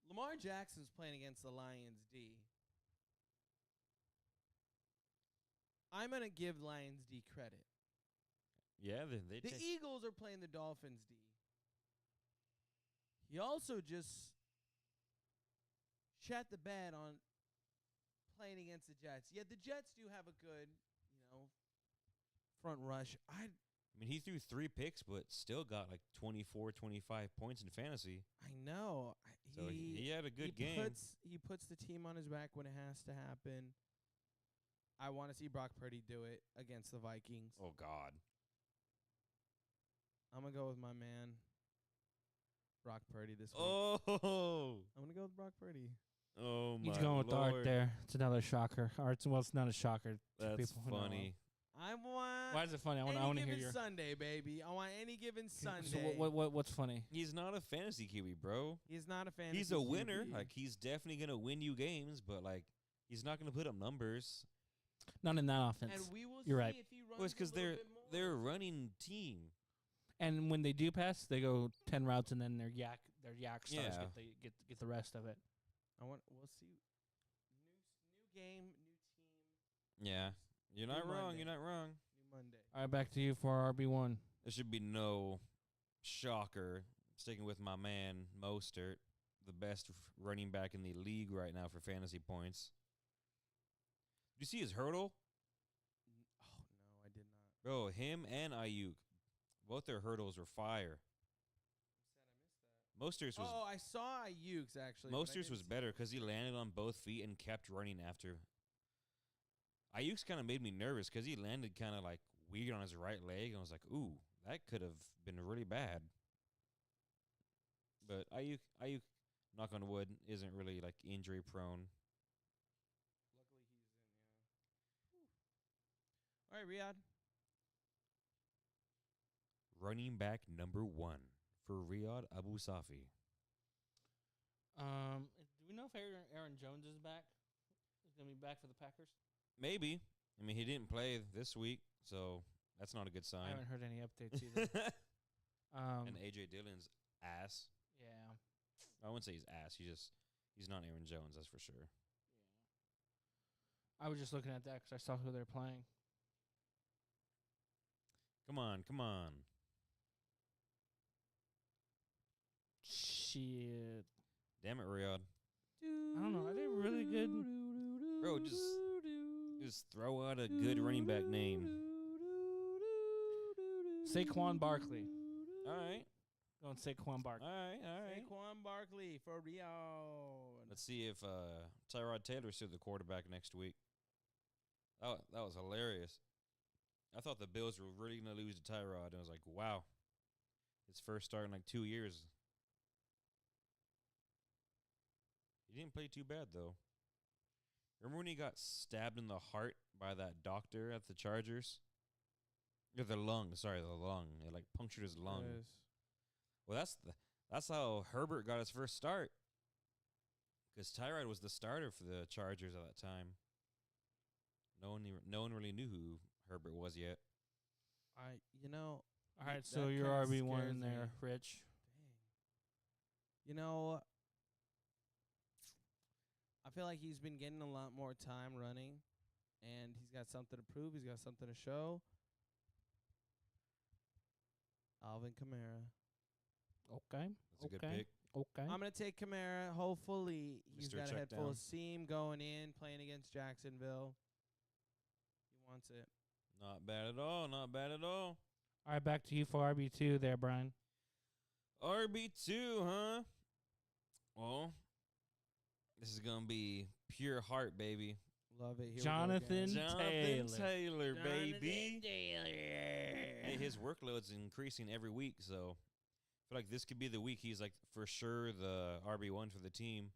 Lamar Jackson's playing against the Lions D. I'm going to give Lions D credit. Yeah, they The Eagles are playing the Dolphins D. He also just shat the bed on playing against the Jets. Yeah, the Jets do have a good, front rush. I mean, he threw 3 picks, but still got like 24, 25 points in fantasy. I know. So he had a good game. He puts the team on his back when it has to happen. I want to see Brock Purdy do it against the Vikings. Oh, God. I'm going to go with my man, Brock Purdy, this week. Oh. I'm going to go with Brock Purdy. Oh, my He's going with Lord. Art there. It's another shocker. It's not a shocker. to That's people who know. funny. I want Why is it funny? I want any to hear given your. Sunday, baby. I want any given Sunday. So what's funny? He's not a fantasy QB, bro. He's not a fan. He's a winner. Like, he's definitely going to win you games, but, like, he's not going to put up numbers. Not in that offense. and we will You're see right. if he runs Well, it's because a little bit more. they're a running team. And when they do pass, they go 10 routes, and then their yak stars Yeah. get the rest of it. We'll see. New game, new team, Yeah. You're not New wrong. Monday. You're not wrong. new Monday. All right, back to you for our RB1. There should be no shocker. Sticking with my man, Mostert, the best running back in the league right now for fantasy points. Did you see his hurdle? Oh, no, I did not. Bro, him and Ayuk, both their hurdles were fire. Moster's was I saw Ayuk's actually. but I Moster's didn't was see better his. because he landed on both feet and kept running after. Ayuk's kind of made me nervous because he landed kind of like weird on his right leg. And I was like, ooh, that could have been really bad. But Ayuk, knock on wood, isn't really like injury prone. Luckily, he's in. Yeah. All right, Riyadh. Running back number 1 for Riyadh Abu Safi. Do we know if Aaron Jones is back? He's gonna be back for the Packers. Maybe. I mean, he didn't play this week, so that's not a good I sign. haven't heard any updates either. And A.J. Dillon's ass. Yeah. I wouldn't say he's ass. He's not Aaron Jones, that's for sure. I was just looking at that because I saw who they're playing. Come on. Shit. Damn it, Riyadh. I don't know. Are they really good? Bro, just throw out a good running back name. Saquon Barkley. All right. Going Saquon Barkley. All right. Saquon Barkley for Riyadh. Let's see if Tyrod Taylor's still the quarterback next week. Oh, that was hilarious. I thought the Bills were really going to lose to Tyrod. And I was like, wow. His first start in like 2 years. He didn't play too bad, though. Remember when he got stabbed in the heart by that doctor at the Chargers? Or the lung. Sorry, the lung. It like punctured his lung. Yes. Well, that's how Herbert got his first start. Because Tyrod was the starter for the Chargers at that time. No one really knew who Herbert was yet. All right, that so your kinda RB1 scares in there, me. Rich. Dang. I feel like he's been getting a lot more time running, and he's got something to prove. He's got something to show. Alvin Kamara. Okay. That's a good pick. Okay. I'm going to take Kamara. Hopefully, he's Mr. got a head Check full down. of steam going in, playing against Jacksonville. He wants it. Not bad at all. All right, back to you for RB2 there, Brian. RB2, huh? Well, this is going to be pure heart, baby. Love it. Here Jonathan we go again. Taylor, baby. Hey, his workload's increasing every week, so I feel like this could be the week he's like for sure the RB1 for the team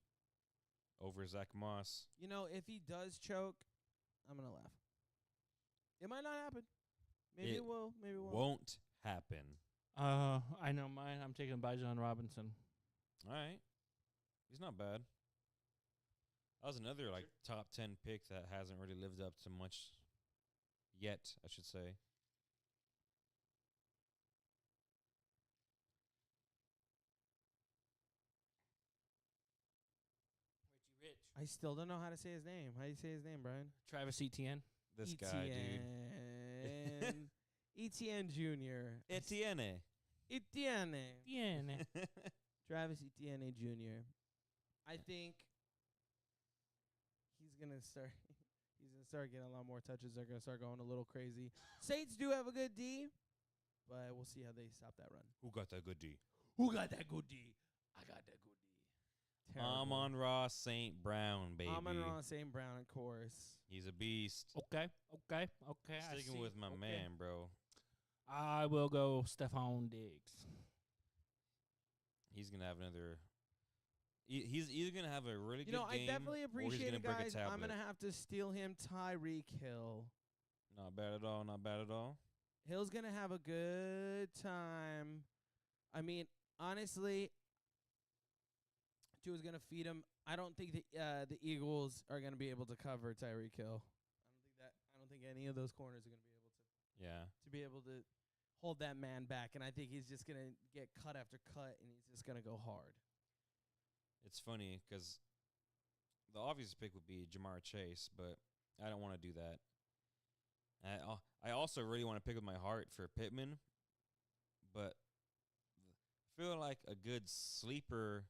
over Zach Moss. If he does choke, I'm going to laugh. It might not happen. Maybe it will. Maybe it won't. Won't happen. I know mine. I'm taking Bijan Robinson. All right. He's not bad. That was another like top 10 pick that hasn't really lived up to much yet, I should say. Rich. I still don't know how to say his name. How do you say his name, Brian? Travis Etienne. This guy, dude. Etienne Jr. Etienne. Etienne. Travis Etienne Jr. I think he's gonna start getting a lot more touches. They're gonna start going a little crazy. Saints do have a good D, but we'll see how they stop that run. Who got that good D? Who got that good D? I got that good D. Amon-Ra St. Brown, baby. Amon-Ra St. Brown, of course. He's a beast. Okay. I Sticking see. with my man, bro. I will go Stephon Diggs. He's going to have another... He's either going to have a really good I game definitely or he's appreciate going it, to break guys. a tablet. I'm going to have to steal him, Tyreek Hill. Not bad at all. Hill's going to have a good time. I mean, honestly, Tua's going to feed him. I don't think the Eagles are going to be able to cover Tyreek Hill. I don't think any of those corners are going to be able to be able to hold that man back. And I think he's just going to get cut after cut, and he's just going to go hard. It's funny because the obvious pick would be Jamar Chase, but I don't want to do that. I also really want to pick with my heart for Pittman, but I feel like a good sleeper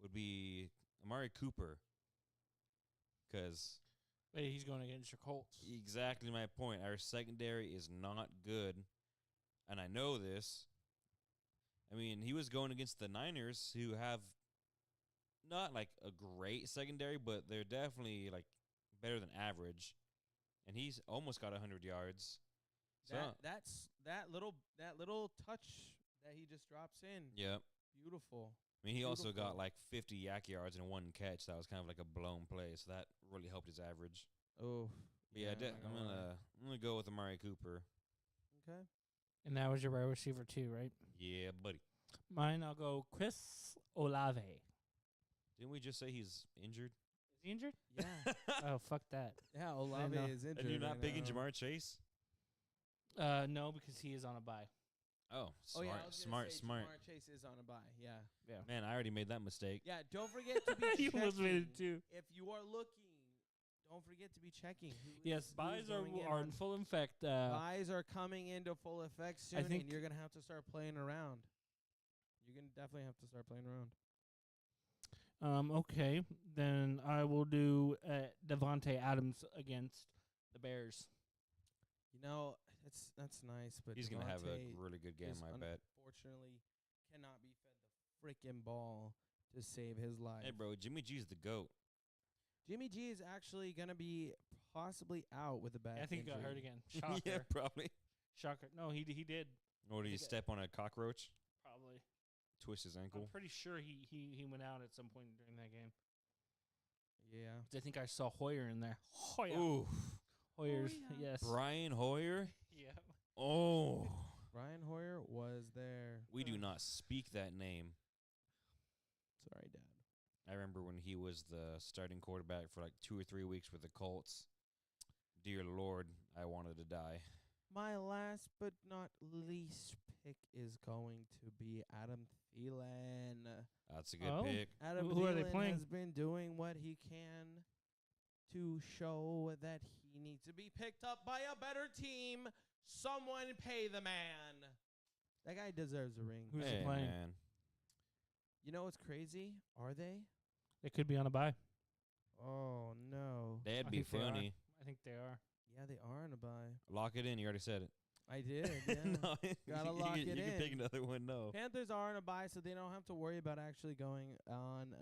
would be Amari Cooper. Because Wait, he's going against your Colts. exactly my point. Our secondary is not good. And I know this. I mean, he was going against the Niners, who have not like a great secondary, but they're definitely like better than average. And he's almost got 100 yards. So, That little touch that he just drops in. yeah. Beautiful. I mean, he also Beautiful. got like 50 yak yards in one catch. That was kind of like a blown play, so that really helped his average. Oh. But yeah, I'm gonna go with Amari Cooper. Okay. And that was your wide receiver too, right? Yeah, buddy. Mine, I'll go Chris Olave. Didn't we just say he's injured? Is he injured? Yeah. Oh, fuck that. Yeah, Olave know. is injured. And you're not right picking now. Jamar Chase? No, because he is on a bye. Oh, smart, I was gonna say smart. Jamar Chase is on a bye. Yeah. Yeah. Man, I already made that mistake. Yeah. Don't forget to be You almost made it checking. too. If you are looking, don't forget to be checking. Yes, buys are in full effect. Buys are coming into full effect soon, think- and you're gonna have to start playing around. You're gonna definitely have to start playing around. Okay, then I will do Devontae Adams against the Bears. You know, that's nice, but He's gonna have a Devontae really good game, is I bet. Unfortunately, cannot be fed the freaking ball to save his life. Hey, bro, Jimmy G's the GOAT. Jimmy G is actually gonna be possibly out with a back I think he got injury. hurt again. Shocker. Yeah, probably. Shocker. No, he did. Or did he think step on a cockroach? Probably. Twist his I'm ankle? pretty sure he went out at some point during that game. Yeah. 'Cause I think I saw Hoyer in there. Hoyer. Ooh. Hoyer's. Hoyer. Yes. Brian Hoyer? Yeah. Oh. Brian Hoyer was there. We do not speak that name. Sorry, Dad. I remember when he was the starting quarterback for like 2 or 3 weeks with the Colts. Dear Lord, I wanted to die. My last but not least pick is going to be Adam Thielen. That's a good Oh. pick. Adam Who are they Thielen playing? has been doing what he can to show that he needs to be picked up by a better team. Someone pay the man. That guy deserves a ring. Who's he Hey, playing? man. You know what's crazy? Are they? They could be on a bye. Oh, no. That'd I be think they are. funny. I think they are. Yeah, they are in a bye. Lock it in. You already said it. I did, yeah. No, Gotta you lock can, it you can pick in. another one. No. Panthers are in a bye, so they don't have to worry about actually going on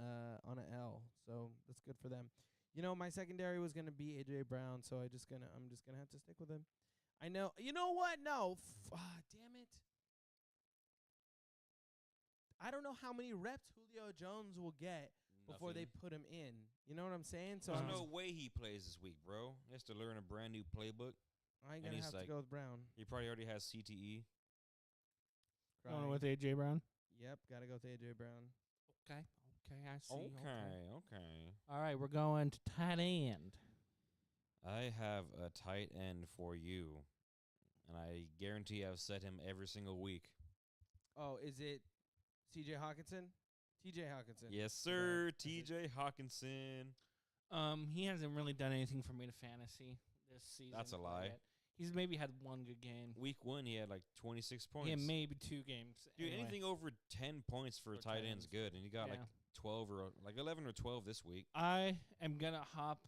an L. So that's good for them. You know, my secondary was gonna be AJ Brown, so I'm just gonna have to stick with him. I know. You know what? No. Damn it. I don't know how many reps Julio Jones will get before they Nothing. put him in. You know what I'm saying? So There's I'm no way he plays this week, bro. He has to learn a brand new playbook. I'm and gonna he's have to like- go with Brown. He probably already has CTE. Going Crying. with AJ Brown. Yep, gotta go with AJ Brown. Okay. Okay, I see. Okay. All right, we're going to tight end. I have a tight end for you, and I guarantee I've set him every single week. Oh, is it C.J. Hawkinson? T.J. Hawkinson. Yes, sir. that's it. T.J. Hawkinson. He hasn't really done anything for me to fantasy this season. That's a quite lie. yet. He's maybe had one good game. Week 1, he had like 26 points. Yeah, maybe 2 games. Dude, anyway. anything over 10 points for a For tight tight end's ends. good, and he got like Yeah. 12 or like 11 or 12 this week. I am gonna hop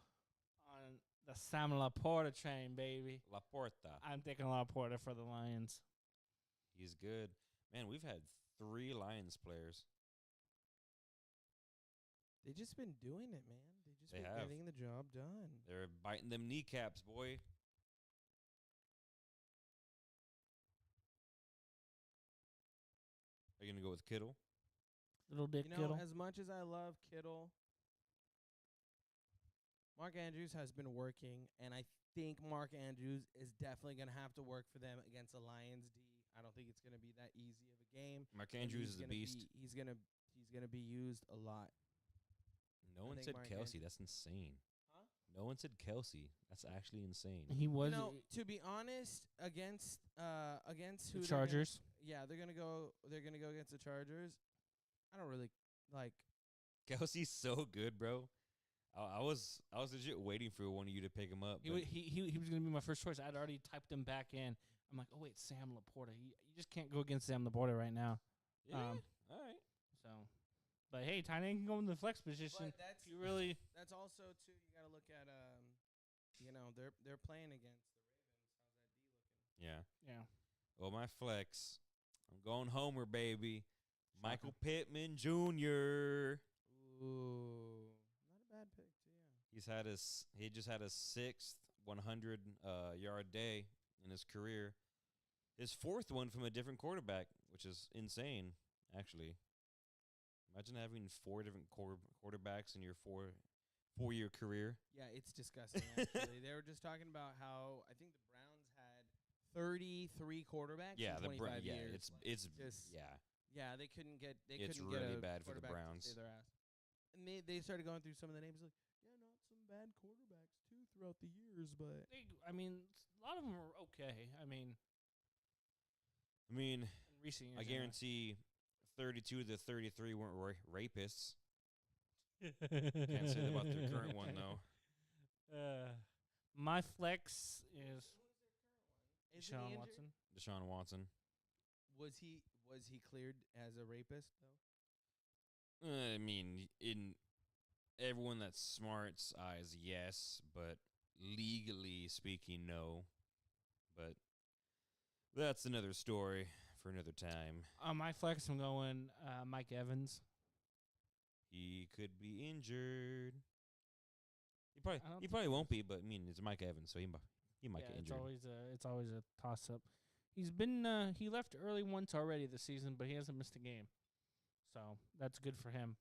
on the Sam Laporta train, baby. Laporta. I'm taking Laporta for the Lions. He's good. Man, we've had 3 Lions players. They just been doing it, man. They just They been have. getting the job done. They're biting them kneecaps, boy. Are you going to go with Kittle? Little Dick You know, Kittle. as much as I love Kittle, Mark Andrews has been working, and I think Mark Andrews is definitely going to have to work for them against the Lions D. I don't think it's going to be that easy of a game. Mark and Andrews he's is a gonna beast. He's gonna be used a lot. No I one think said Mark Kelsey. Andrews- That's insane. Huh? No one said Kelsey. That's actually insane. He was You know, to be honest, against who the they're gonna- Chargers. yeah, they're gonna go against the Chargers. I don't really like. Kelsey's so good, bro. I was legit waiting for one of you to pick him up. He but was gonna be my first choice. I'd already typed him back in. I'm like, oh wait, Sam Laporta. You just can't go against Sam Laporta right now. yeah, all right. So But hey, tight end can go in the flex position. But that's You really that's also too. You got to look at they're playing against the Ravens. How's that D looking? Yeah. yeah. Well, my flex, I'm going Homer, baby. Michael Pittman Jr. Ooh, not a bad pick too. Yeah. He just had his 6th 100 yard day in his career. His 4th one from a different quarterback, which is insane, actually. Imagine having 4 different quarterbacks in your 4-year career. Yeah, it's disgusting. Actually, they were just talking about how I think the Browns had 33 quarterbacks Yeah, in 25 yeah, years. it's just yeah. Yeah, they couldn't get. It's couldn't really get a bad for the quarterback Browns. to save their ass. And they started going through some of the names. Like, yeah, not some bad quarterbacks too throughout the years, but I mean, a lot of them are okay. I mean, in recent years, I guarantee 32 to 33 weren't rapists. Can't say that about their current one though. My flex is Isn't he Deshaun injured? Watson. Deshaun Watson. Was he cleared as a rapist though? I mean, in everyone that's smart's eyes, yes, but legally speaking, no. But that's another story for another time. On my flex, I'm going Mike Evans. He could be injured. I don't He think probably he won't is. be, but I mean, it's Mike Evans, so he might get injured. It's always a toss up. He's been he left early once already this season, but he hasn't missed a game, so that's good for him.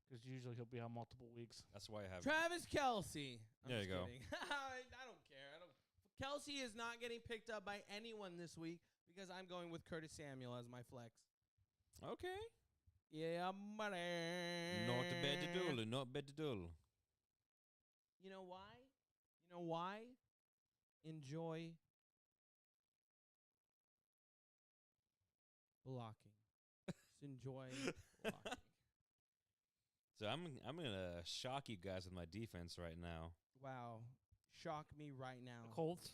Because usually he'll be on multiple weeks. That's why I have Travis Kelce. There you go. I don't care. Kelce is not getting picked up by anyone this week because I'm going with Curtis Samuel as my flex. Okay. Yeah, buddy. Not bad to do. Not bad to do. You know why? Enjoy blocking. Just enjoy blocking. So I'm gonna shock you guys with my defense right now. Wow. Shock me right now. The Colts.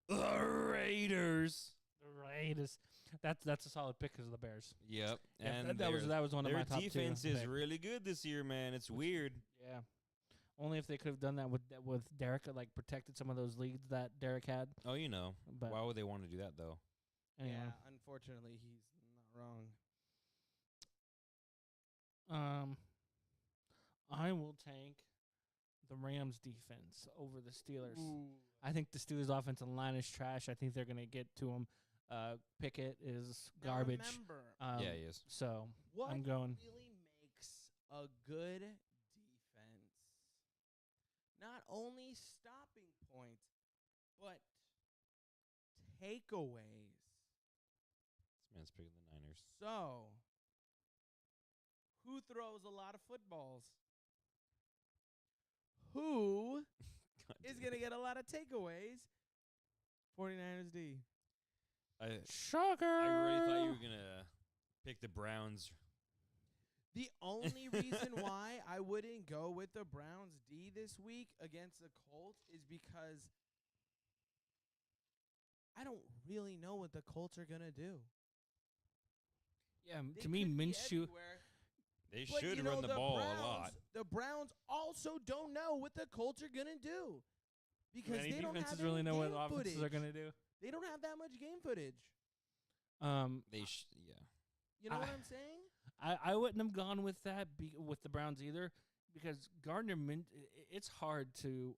The Raiders. The Raiders. That's a solid pick because of the Bears. Yep. Yeah, And that was one of my their top two. defense is pick. really good this year, man. It's weird. Yeah. Only if they could have done that with Derek, like protected some of those leads that Derek had. Oh, you know. But Why would they want to do that though? anyway. Yeah, unfortunately, he's not wrong. I will tank the Rams defense over the Steelers. Ooh. I think the Steelers' offensive line is trash. I think they're going to get to him. Pickett is Now garbage. remember, Yeah, he is. So what I'm going. really makes a good defense? Not only stopping points, but takeaways. This man's picking the Niners. So, who throws a lot of footballs? Who God is damn going to it. get a lot of takeaways? 49ers D. Shocker. I really thought you were gonna pick the Browns. The only reason why I wouldn't go with the Browns D this week against the Colts is because I don't really know what the Colts are going to do. Yeah, They to me, could be Minshew. everywhere, They but, should you know, run the ball Browns, a lot. The Browns also don't know what the Colts are going to do because Any they don't have defenses really any know what game offenses footage. are going to do. They don't have that much game footage. Yeah. You know what I'm saying? I wouldn't have gone with that with the Browns either because it's hard to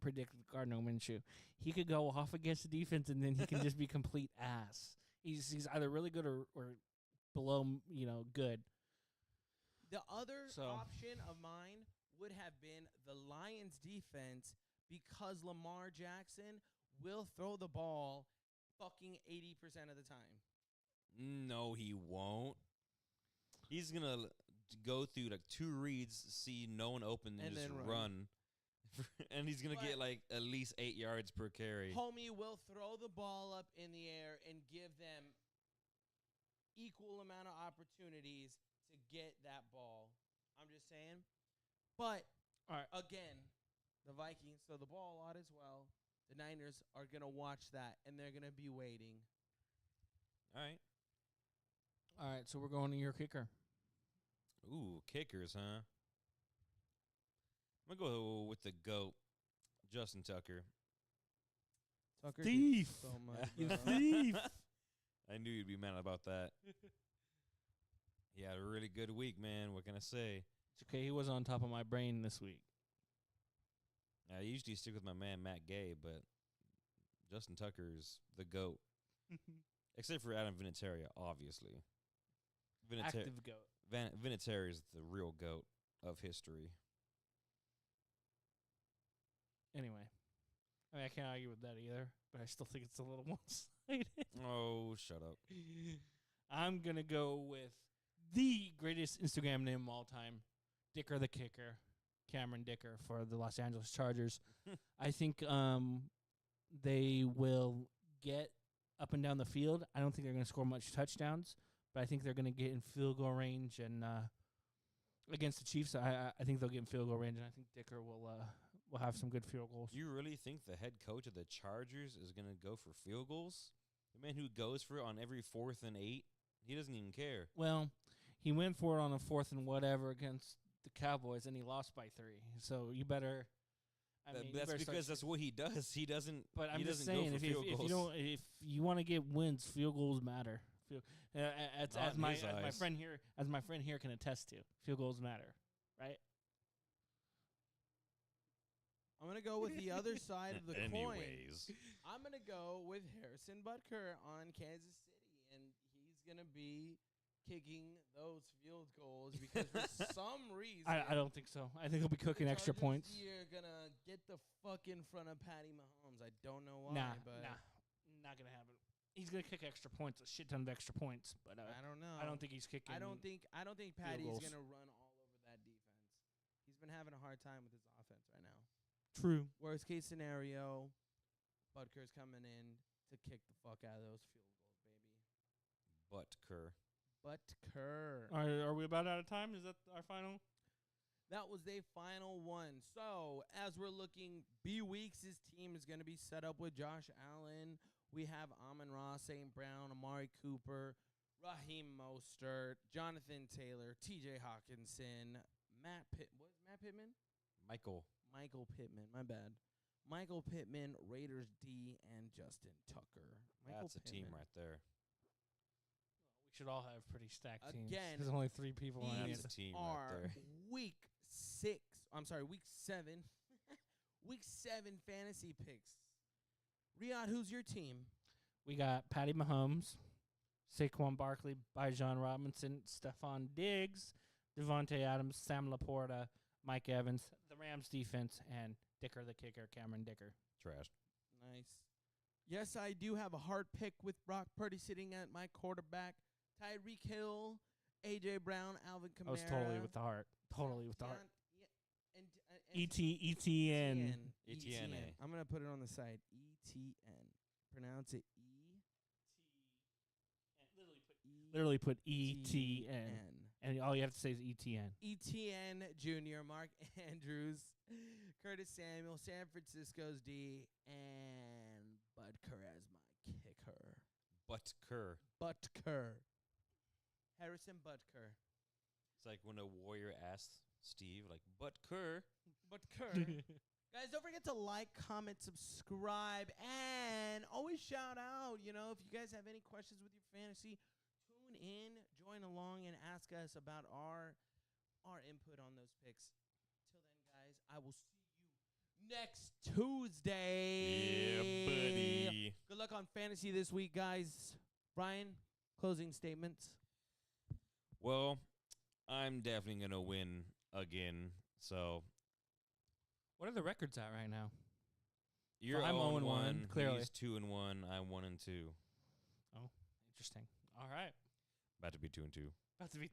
predict Gardner Minshew. He could go off against the defense and then he can just be complete ass. He's either really good or below good. The other So- option of mine would have been the Lions defense because Lamar Jackson will throw the ball fucking 80% of the time. No, he won't. He's gonna go through like 2 reads, see no one open, and And just then run. And he's gonna get But- like at least 8 yards per carry. Homie will throw the ball up in the air and give them equal amount of opportunities to get that ball. I'm just saying. But, All right. again, the Vikings throw the ball a lot as well. The Niners are going to watch that, and they're going to be waiting. All right. All right, so we're going to your kicker. Ooh, kickers, huh? I'm going to go with the GOAT, Justin Tucker. Tucker Thief. did so much, You bro. thief. I knew you'd be mad about that. He had a really good week, man. What can I say? It's okay. He was on top of my brain this week. I usually stick with my man, Matt Gay, but Justin Tucker's the GOAT. Except for Adam Vinatieri, obviously. Active goat. Vinatieri is the real GOAT of history. Anyway, I mean, I can't argue with that either, but I still think it's a little one-sided. Oh, shut up. I'm going to go with the greatest Instagram name of all time, Dicker the Kicker, Cameron Dicker for the Los Angeles Chargers. I think they will get up and down the field. I don't think they're going to score much touchdowns, but I think they're going to get in field goal range. And against the Chiefs, I think they'll get in field goal range, and I think Dicker will have some good field goals. You really think the head coach of the Chargers is going to go for field goals? The man who goes for it on every 4th and 8, he doesn't even care. Well, he went for it on a 4th and whatever against the Cowboys, and he lost by 3. So you better. That's because that's what he does. He doesn't. But I'm he just doesn't saying, go for field goals. if you want to get wins, field goals matter. As my friend here can attest to, field goals matter, right? I'm going to go with the other side of the coin. Anyways. I'm going to go with Harrison Butker on Kansas City, and he's going to be kicking those field goals because for some reason I don't think so. I think he'll be cooking extra points. You're going to get the fuck in front of Patty Mahomes. I don't know why, Nah, but not going to happen. He's going to kick extra points, a shit ton of extra points, but I don't know. I don't think he's kicking. I don't think Patty's goals. going to run all over that defense. He's been having a hard time with his offense right now. True. Worst case scenario, Butker's coming in to kick the fuck out of those field goals, baby. Butker. Are we about out of time? Is that our final? That was their final one. So, as we're looking, B Weeks' team is going to be set up with Josh Allen. We have Amon-Ra, St. Brown, Amari Cooper, Raheem Mostert, Jonathan Taylor, T.J. Hawkinson, Matt Pittman? Michael Pittman, my bad. Michael Pittman, Raiders D, and Justin Tucker. That's a team right there. We should all have pretty stacked teams. Again, there's only 3 people on it. That's a team right there. week 7. Week 7 fantasy picks. Riyadh, who's your team? We got Patty Mahomes, Saquon Barkley, Bijan Robinson, Stephon Diggs, Devontae Adams, Sam Laporta, Mike Evans, the Rams defense, and Dicker the Kicker, Cameron Dicker. Trash. Nice. Yes, I do have a hard pick with Brock Purdy sitting at my quarterback. Tyreek Hill, A.J. Brown, Alvin Kamara. I was totally with the heart. Totally with the heart. ETN. ETN. I'm going to put it on the side. ETN. Pronounce it Literally put ETN. And all you have to say is ETN. ETN Jr., Mark Andrews, Curtis Samuel, San Francisco's D, and Butker as my kicker. Butker. Harrison Butker. It's like when a warrior asks Steve, like, Butker. Guys, don't forget to like, comment, subscribe, and always shout out. You know, if you guys have any questions with your fantasy, tune in, join along, and ask us about our input on those picks. Till then, guys, I will see you next Tuesday. Yeah, buddy. Good luck on fantasy this week, guys. Brian, closing statements. Well, I'm definitely going to win again, so. What are the records at right now? You're I'm 0-1, clearly. He's 2-1, I'm 1-2. Oh, interesting. All right. About to be 2-2. About to be